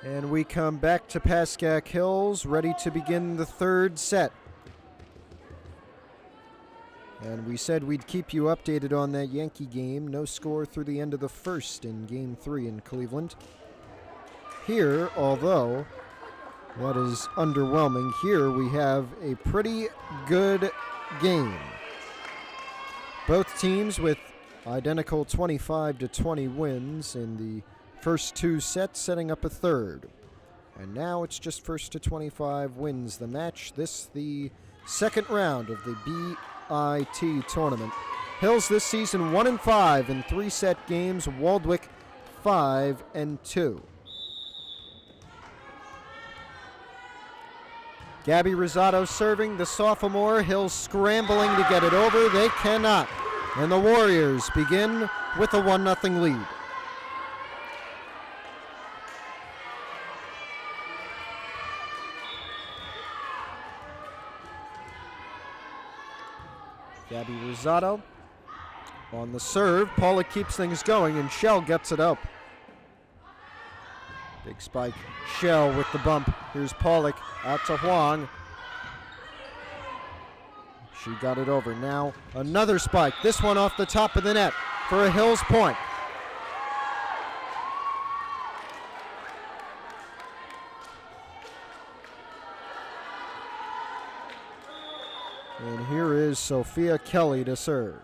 Speaker 1: And we come back to Pascack Hills, ready to begin the third set. And we said we'd keep you updated on that Yankee game. No score through the end of the first in Game 3 in Cleveland. Here, although that is underwhelming, here we have a pretty good game. Both teams with identical 25-20 wins in the first two sets, setting up a third. And now it's just first to 25 wins the match. This the second round of the BIT tournament. Hills this season 1-5 in three-set games. Waldwick 5-2. Gabby Rosado serving, the sophomore. Hills scrambling to get it over. They cannot. And the Warriors begin with a 1-0 lead. Gabby Rosado on the serve. Paula keeps things going, and Shell gets it up. Big spike. Shell with the bump. Here's Pollock out to Huang. She got it over. Now another spike. This one off the top of the net for a Hills point. And here is Sophia Kelly to serve.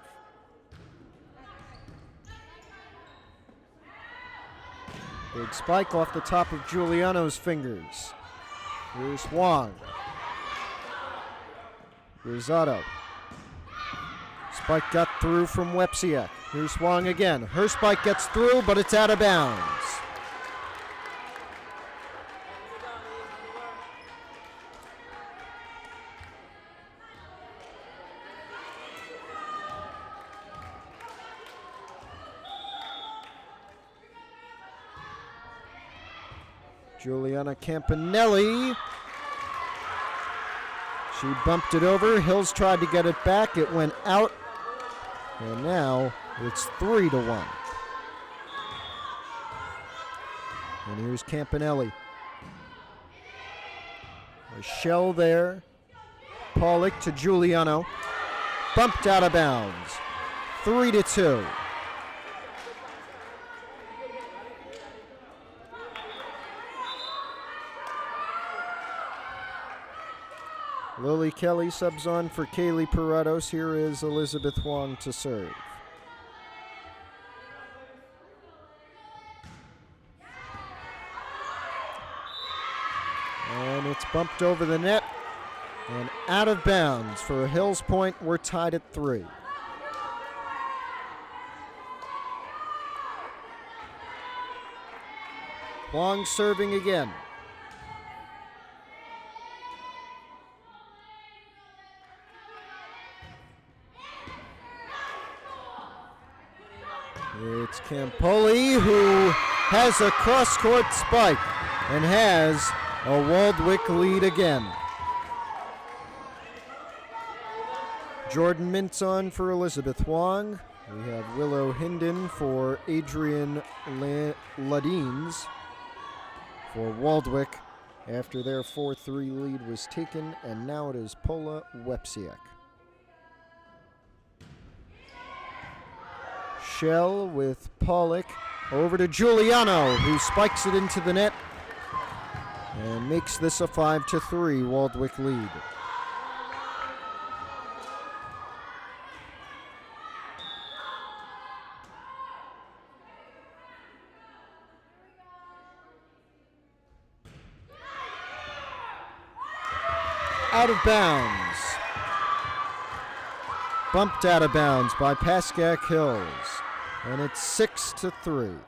Speaker 1: Big spike off the top of Giuliano's fingers. Here's Huang. Rosado. Spike got through from Wepsiak. Here's Huang again. Her spike gets through, but it's out of bounds. Juliana Campanelli. She bumped it over. Hills tried to get it back. It went out. And now it's 3-1. And here's Campanelli. A shell there. Pollock to Giuliano. Bumped out of bounds. 3-2. Lily Kelly subs on for Kaylee Parados. Here is Elizabeth Huang to serve. And it's bumped over the net and out of bounds for a Hills point. We're tied at 3. Huang serving again. It's Campoli who has a cross-court spike and has a Waldwick lead again. Jordan Mintz on for Elizabeth Huang. We have Willow Hinden for Adrian Ladines for Waldwick after their 4-3 lead was taken, and now it is Paula Wepsiak. Shell with Pollock over to Giuliano, who spikes it into the net and makes this a 5-3 Waldwick lead. Out of bounds. Bumped out of bounds by Pascack Hills. And it's 6-3.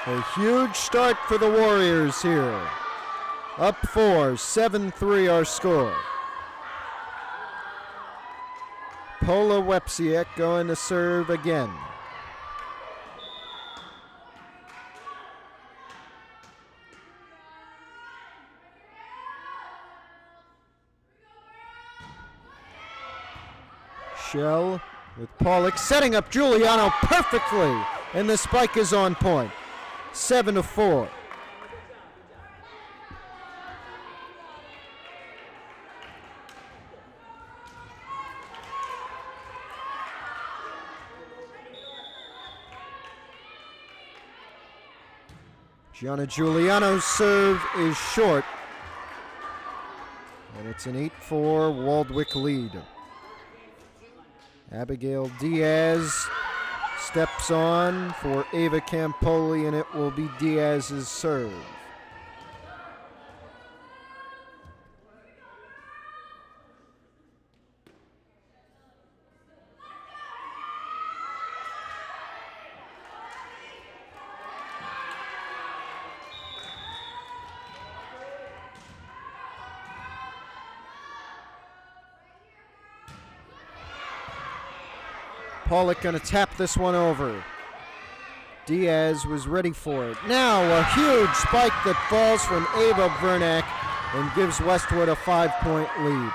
Speaker 1: A huge start for the Warriors here. Up 4, 7-3 our score. Paula Wepsiak going to serve again. Shell with Pollock setting up Giuliano perfectly, and the spike is on point. 7-4. Gianna Giuliano's serve is short, and it's an 8-4 Waldwick lead. Abigail Diaz steps on for Ava Campoli, and it will be Diaz's serve. Pollock going to tap this one over. Diaz was ready for it. Now a huge spike that falls from Ava Vernack and gives Westwood a 5-point lead.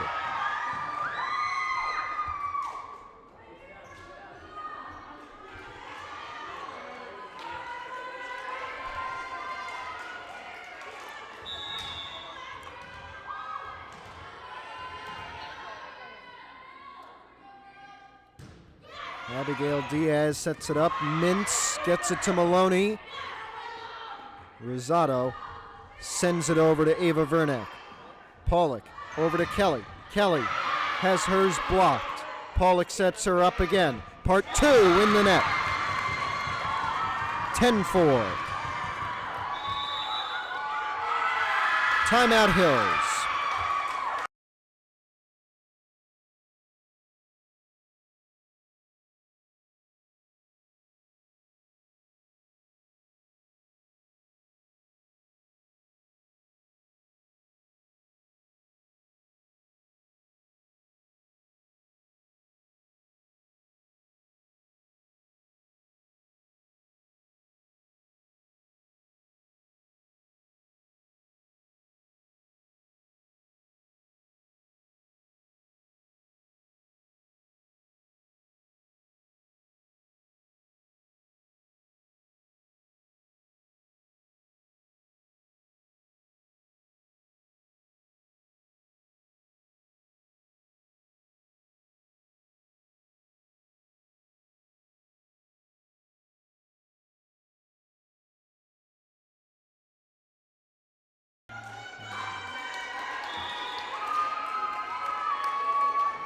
Speaker 1: Abigail Diaz sets it up. Mintz gets it to Maloney. Rosado sends it over to Ava Vernack. Pollock over to Kelly. Kelly has hers blocked. Pollock sets her up again. Part 2 in the net. 10-4. Timeout Hills.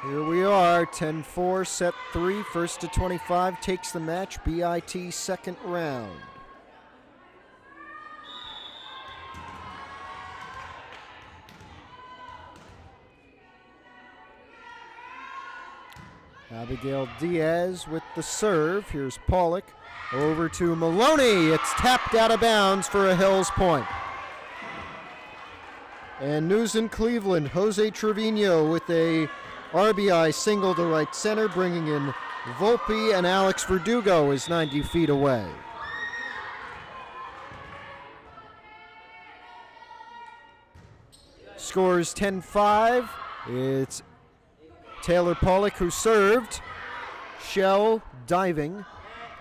Speaker 1: Here we are, 10-4, set 3, first to 25, takes the match, BIT second round. Abigail Diaz with the serve. Here's Pollock over to Maloney. It's tapped out of bounds for a Hills point. And news in Cleveland, Jose Trevino with a RBI single to right center, bringing in Volpe, and Alex Verdugo is 90 feet away. Scores 10-5. It's Taylor Pollock who served. Shell diving.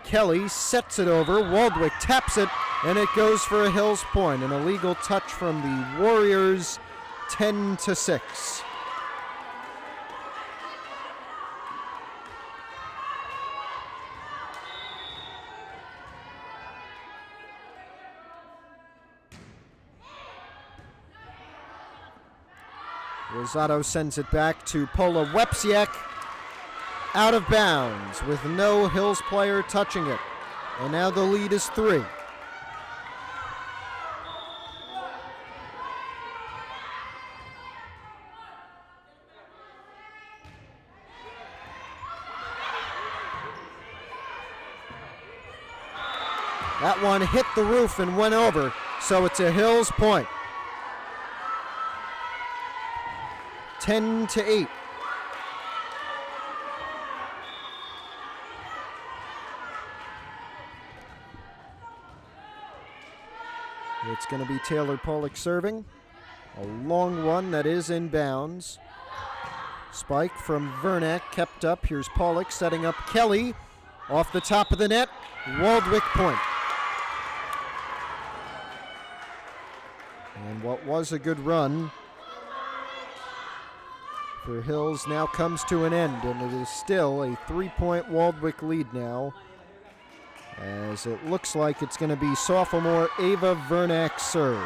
Speaker 1: Kelly sets it over. Waldwick taps it, and it goes for a Hills point. An illegal touch from the Warriors, 10-6. Rosado sends it back to Pola Wepsiak, out of bounds with no Hills player touching it. And now the lead is 3. That one hit the roof and went over, so it's a Hills point. 10-8. It's going to be Taylor Pollock serving. A long one that is in bounds. Spike from Vernack kept up. Here's Pollock setting up Kelly. Off the top of the net, Waldwick point. And what was a good run for Hills now comes to an end, and it is still a 3-point Waldwick lead now, as it looks like it's going to be sophomore Ava Vernack's serve.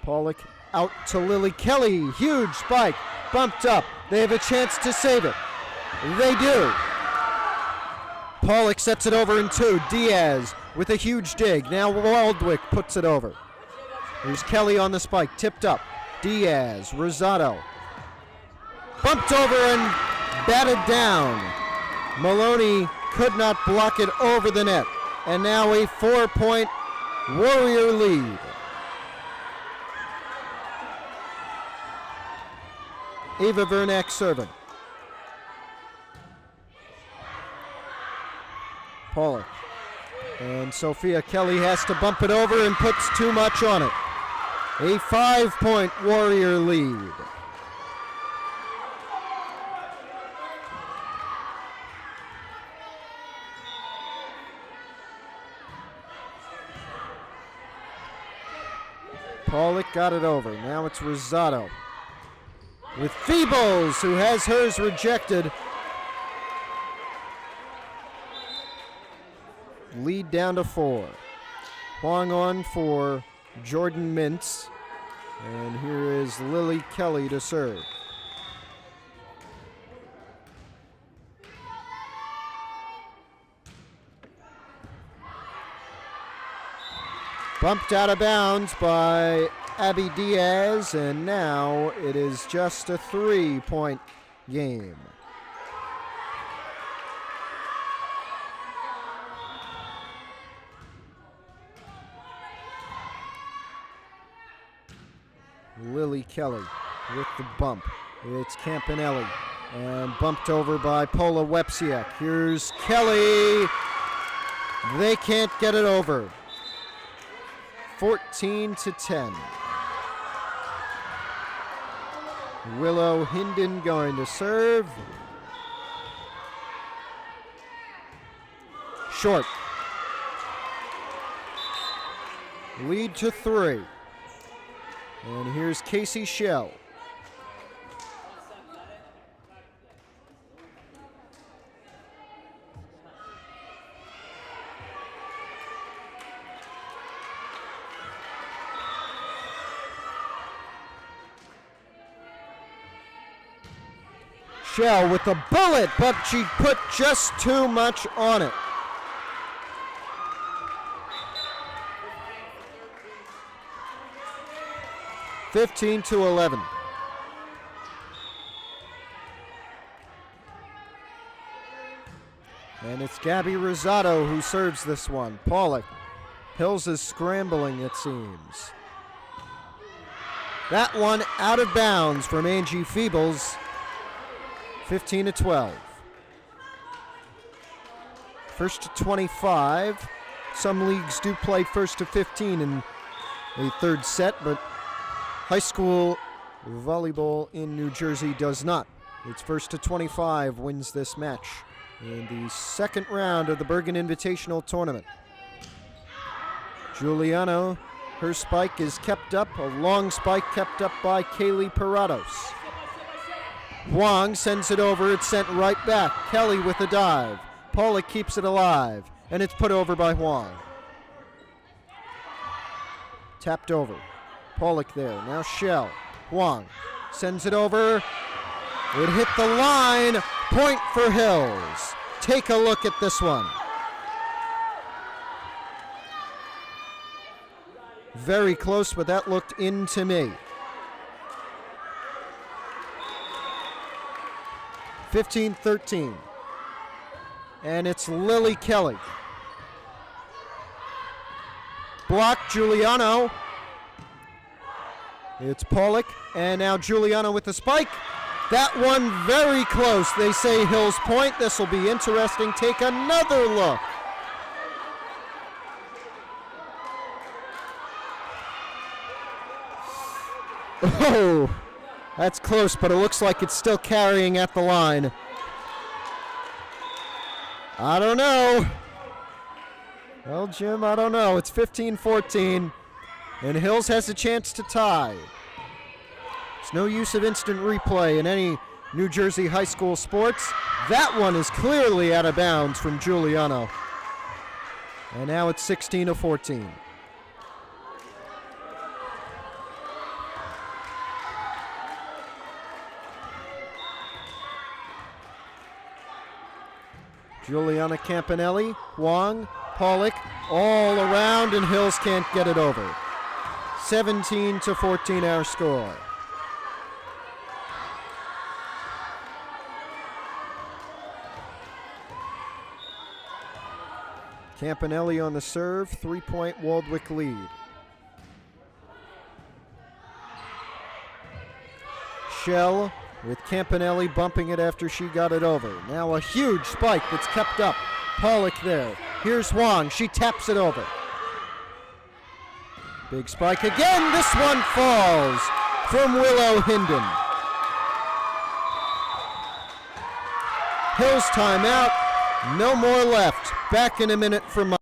Speaker 1: Pollock out to Lily Kelly. Huge spike. Bumped up. They have a chance to save it. They do. Pollock sets it over in 2. Diaz with a huge dig. Now Waldwick puts it over. Here's Kelly on the spike. Tipped up. Diaz. Rosado. Bumped over and batted down. Maloney could not block it over the net. And now a 4-point Warrior lead. Ava Vernack serving. Pollock. And Sophia Kelly has to bump it over and puts too much on it. A 5-point Warrior lead. Pollock got it over. Now it's Rosado with Feebles, who has hers rejected. Lead down to 4. Huang on for Jordan Mintz. And here is Lily Kelly to serve. Bumped out of bounds by Abby Diaz, and now it is just a 3-point game. Lily Kelly with the bump. It's Campanelli, and bumped over by Paula Wepsiak. Here's Kelly. They can't get it over. 14-10. Willow Hinden going to serve. Short. Lead to 3. And here's Casey Shell. Shell with the bullet, but she put just too much on it. (15-11). And it's Gabby Rosado who serves this one. Pollock. Hills is scrambling, it seems. That one out of bounds from Angie Feebles. 15-12. First to 25. Some leagues do play first to 15 in a third set, but high school volleyball in New Jersey does not. It's first to 25 wins this match in the second round of the Bergen Invitational Tournament. Giuliano, her spike is kept up, a long spike kept up by Kaylee Parados. Huang sends it over, it's sent right back. Kelly with a dive. Pollock keeps it alive, and it's put over by Huang. Tapped over. Pollock there, now Shell. Huang sends it over. It hit the line. Point for Hills. Take a look at this one. Very close, but that looked in to me. 15-13. And it's Lily Kelly. Blocked Giuliano. It's Pollock, and now Giuliano with the spike. That one very close. They say Hills point. This will be interesting. Take another look. Oh, that's close, but it looks like it's still carrying at the line. I don't know. Well, Jim, I don't know. It's 15-14, and Hills has a chance to tie. It's no use of instant replay in any New Jersey high school sports. That one is clearly out of bounds from Giuliano. And now it's 16-14. Giuliana Campanelli, Wong, Pollock, all around, and Hills can't get it over. 17-14 our score. Campanelli on the serve, 3-point Waldwick lead. Shell with Campanelli bumping it after she got it over. Now a huge spike that's kept up. Pollock there. Here's Wong. She taps it over. Big spike again. This one falls from Willow Hinden. Hills timeout. No more left. Back in a minute for Mike.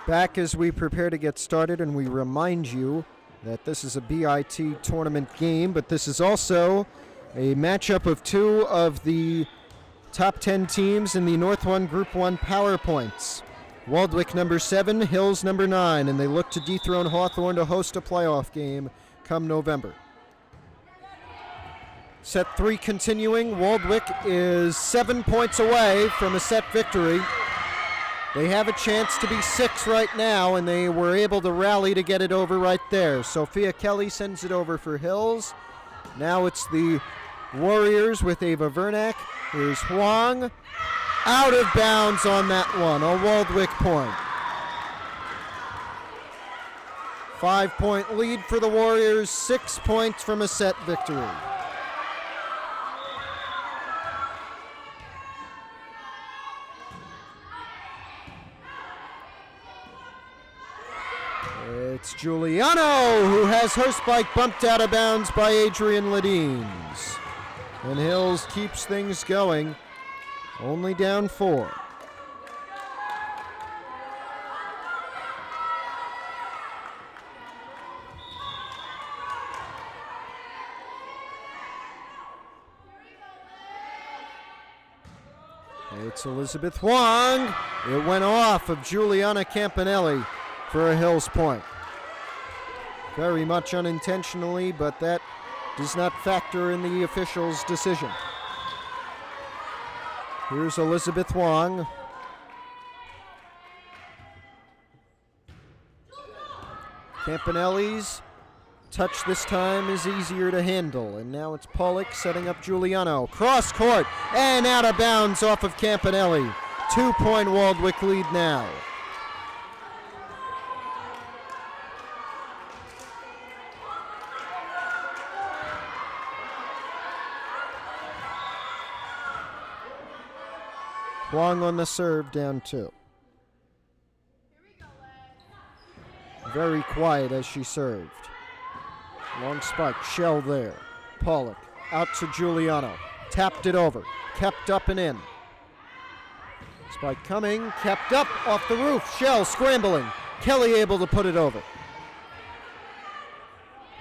Speaker 1: Back as we prepare to get started, and we remind you that this is a BIT tournament game, but this is also a matchup of two of the top 10 teams in the North 1 Group 1 PowerPoints. Waldwick number 7, Hills number 9, and they look to dethrone Hawthorne to host a playoff game come November. Set 3 continuing. Waldwick is 7 points away from a set victory. They have a chance to be 6 right now, and they were able to rally to get it over right there. Sophia Kelly sends it over for Hills. Now it's the Warriors with Ava Vernack. Here's Huang. Out of bounds on that one, a Waldwick point. 5-point lead for the Warriors, 6 points from a set victory. It's Giuliano who has her spike bumped out of bounds by Adrian Ledines. And Hills keeps things going, only down 4. It's Elizabeth Huang. It went off of Giuliana Campanelli for a Hills point. Very much unintentionally, but that does not factor in the official's decision. Here's Elizabeth Huang. Campanelli's touch this time is easier to handle, and now it's Pollock setting up Giuliano. Cross court and out of bounds off of Campanelli. 2-point Waldwick lead now. Huang on the serve, down 2. Very quiet as she served. Long spike, Shell there. Pollock out to Giuliano. Tapped it over, kept up and in. Spike coming, kept up off the roof. Shell scrambling. Kelly able to put it over.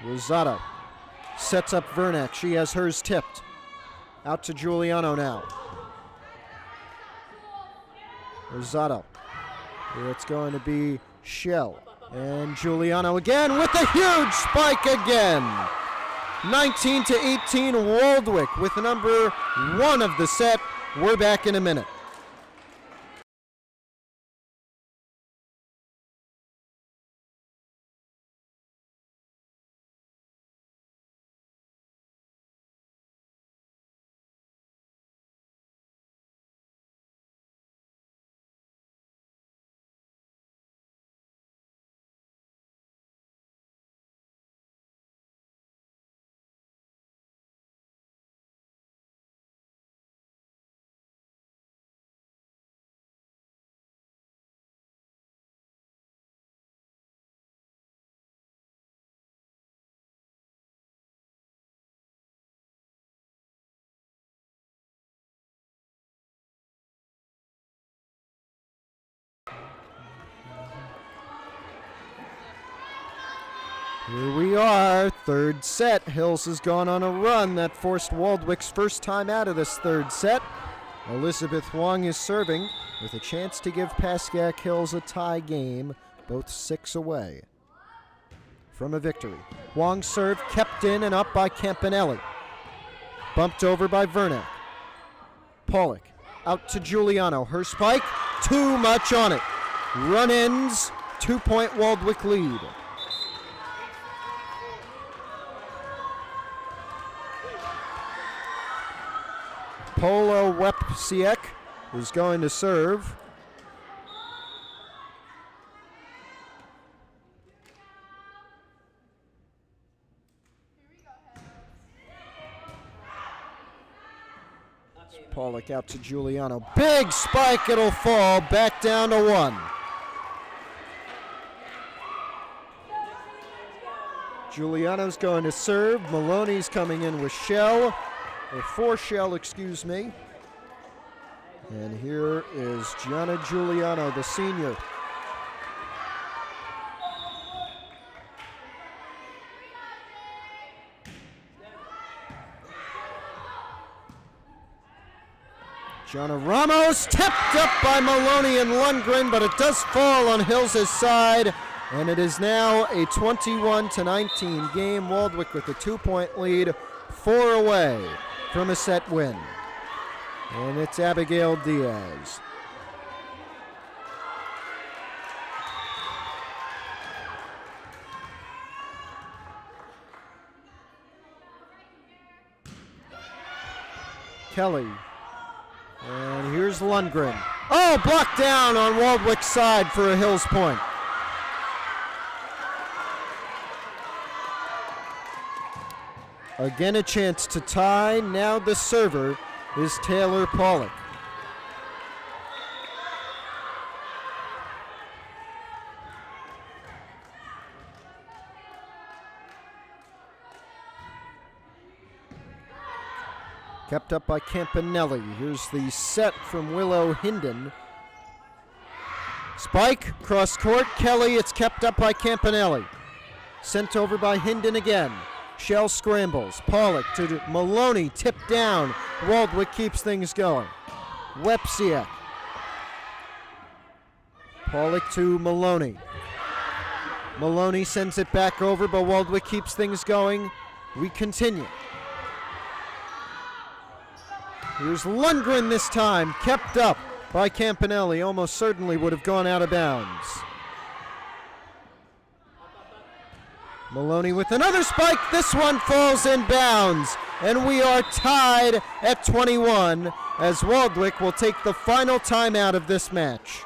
Speaker 1: Rosado sets up Vernack. She has hers tipped. Out to Giuliano now. Rosado. It's going to be Shell. And Giuliano again with a huge spike again. 19-18, Waldwick with number 1 of the set. We're back in a minute. Here we are, third set. Hills has gone on a run that forced Waldwick's first time out of this third set. Elizabeth Huang is serving with a chance to give Pascack Hills a tie game, both 6 away from a victory. Huang's serve kept in and up by Campanelli. Bumped over by Vernick. Pollock out to Giuliano. Her spike, too much on it. Run-ins, 2-point Waldwick lead. Polo Wepsiek is going to serve. Pollock out to Giuliano. Big spike, it'll fall back down to 1. Giuliano's going to serve. Maloney's coming in with shell. Or 4 shell, excuse me. And here is Gianna Giuliano, the senior. Gianna Ramos tipped up by Maloney and Lundgren, but it does fall on Hills' side. And it is now a 21-19 game. Waldwick with a 2-point lead, 4 away from a set win. And it's Abigail Diaz. Kelly. And here's Lundgren. Oh, blocked down on Waldwick's side for a Hills point. Again, a chance to tie. Now the server is Taylor Pollock. Kept up by Campanelli. Here's the set from Willow Hinden. Spike, cross court, Kelly. It's kept up by Campanelli. Sent over by Hinden again. Shell scrambles. Pollock to Maloney, tipped down. Waldwick keeps things going. Wepsiek. Pollock to Maloney. Maloney sends it back over, but Waldwick keeps things going. We continue. Here's Lundgren this time, kept up by Campanelli. Almost certainly would have gone out of bounds. Maloney with another spike. This one falls in bounds. And we are tied at 21 as Waldwick will take the final timeout of this match.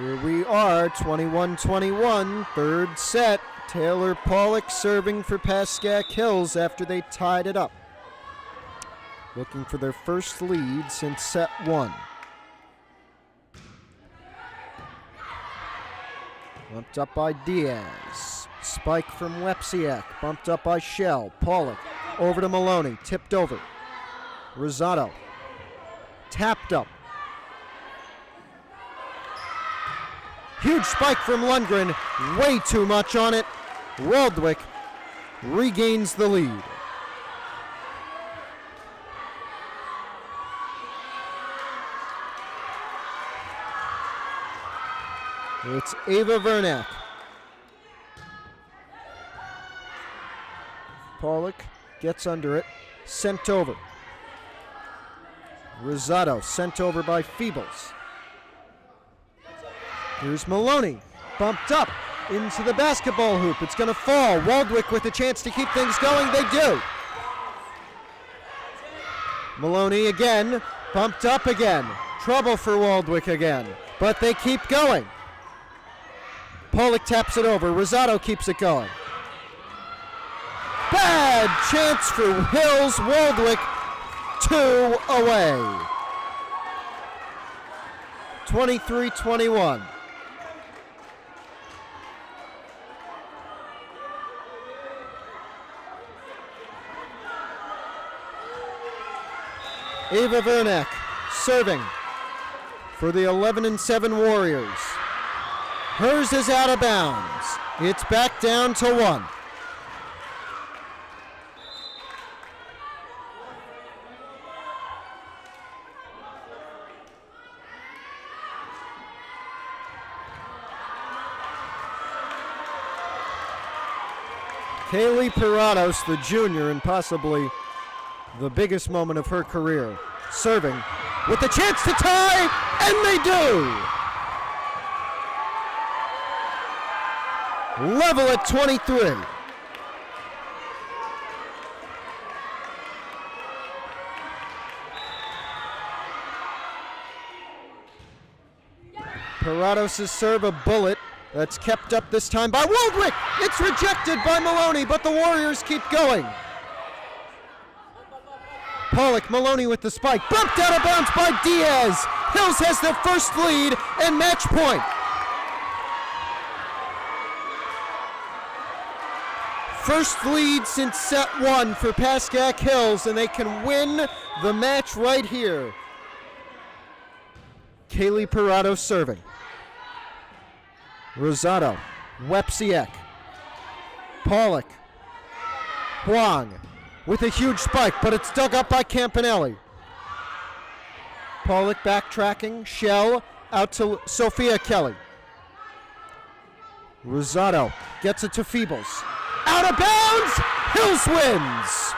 Speaker 1: Here we are, 21-21, third set. Taylor Pollock serving for Pascack Hills after they tied it up. Looking for their first lead since set one. Bumped up by Diaz. Spike from Wepsiak. Bumped up by Shell. Pollock over to Maloney. Tipped over. Rosado. Tapped up. Huge spike from Lundgren. Way too much on it. Waldwick regains the lead. It's Ava Vernack. Pollock gets under it. Sent over. Rosado sent over by Feebles. Here's Maloney. Bumped up into the basketball hoop. It's going to fall. Waldwick with a chance to keep things going. They do. Maloney again. Bumped up again. Trouble for Waldwick again. But they keep going. Pollock taps it over. Rosado keeps it going. Bad chance for Hills. Waldwick 2 away. 23-21. Ava Vernack serving for the 11-7 Warriors. Hers is out of bounds. It's back down to 1. Kaylee Parados, the junior, and possibly the biggest moment of her career, serving with the chance to tie, and they do! Level at 23. Parados' serve a bullet. That's kept up this time by Waldwick. It's rejected by Maloney, but the Warriors keep going. Pollock, Maloney with the spike. Bumped out of bounds by Diaz. Hills has their first lead and match point. First lead since set one for Pascack Hills, and they can win the match right here. Kaylee Parados serving. Rosado, Wepsiak, Pollock, Huang with a huge spike, but it's dug up by Campanelli. Pollock backtracking, Shell out to Sophia Kelly. Rosado gets it to Feebles. Out of bounds, Hills wins.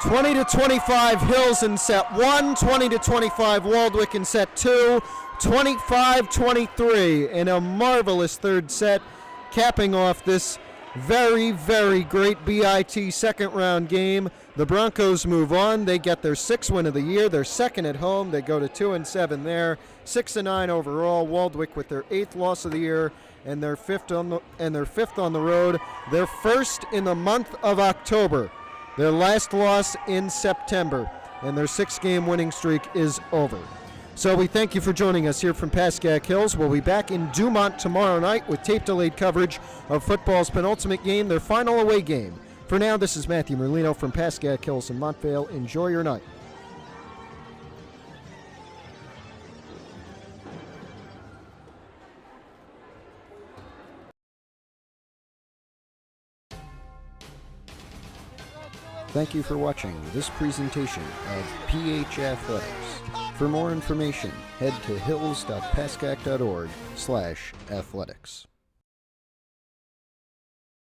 Speaker 1: (20-25) Hills in set one, 20-25 Waldwick in set two, 25-23 in a marvelous third set, capping off this very, very great BIT second round game. The Broncos move on. They get their sixth win of the year. They're second at home. They go to 2-7 there, 6-9 overall. Waldwick with their 8th loss of the year and their fifth on the road. Their first in the month of October. Their last loss in September, and their 6-game winning streak is over. So we thank you for joining us here from Pascack Hills. We'll be back in Dumont tomorrow night with tape-delayed coverage of football's penultimate game, their final away game. For now, this is Matthew Merlino from Pascack Hills in Montvale. Enjoy your night. Thank you for watching this presentation of PH Athletics. For more information, head to hills.pascack.org/athletics.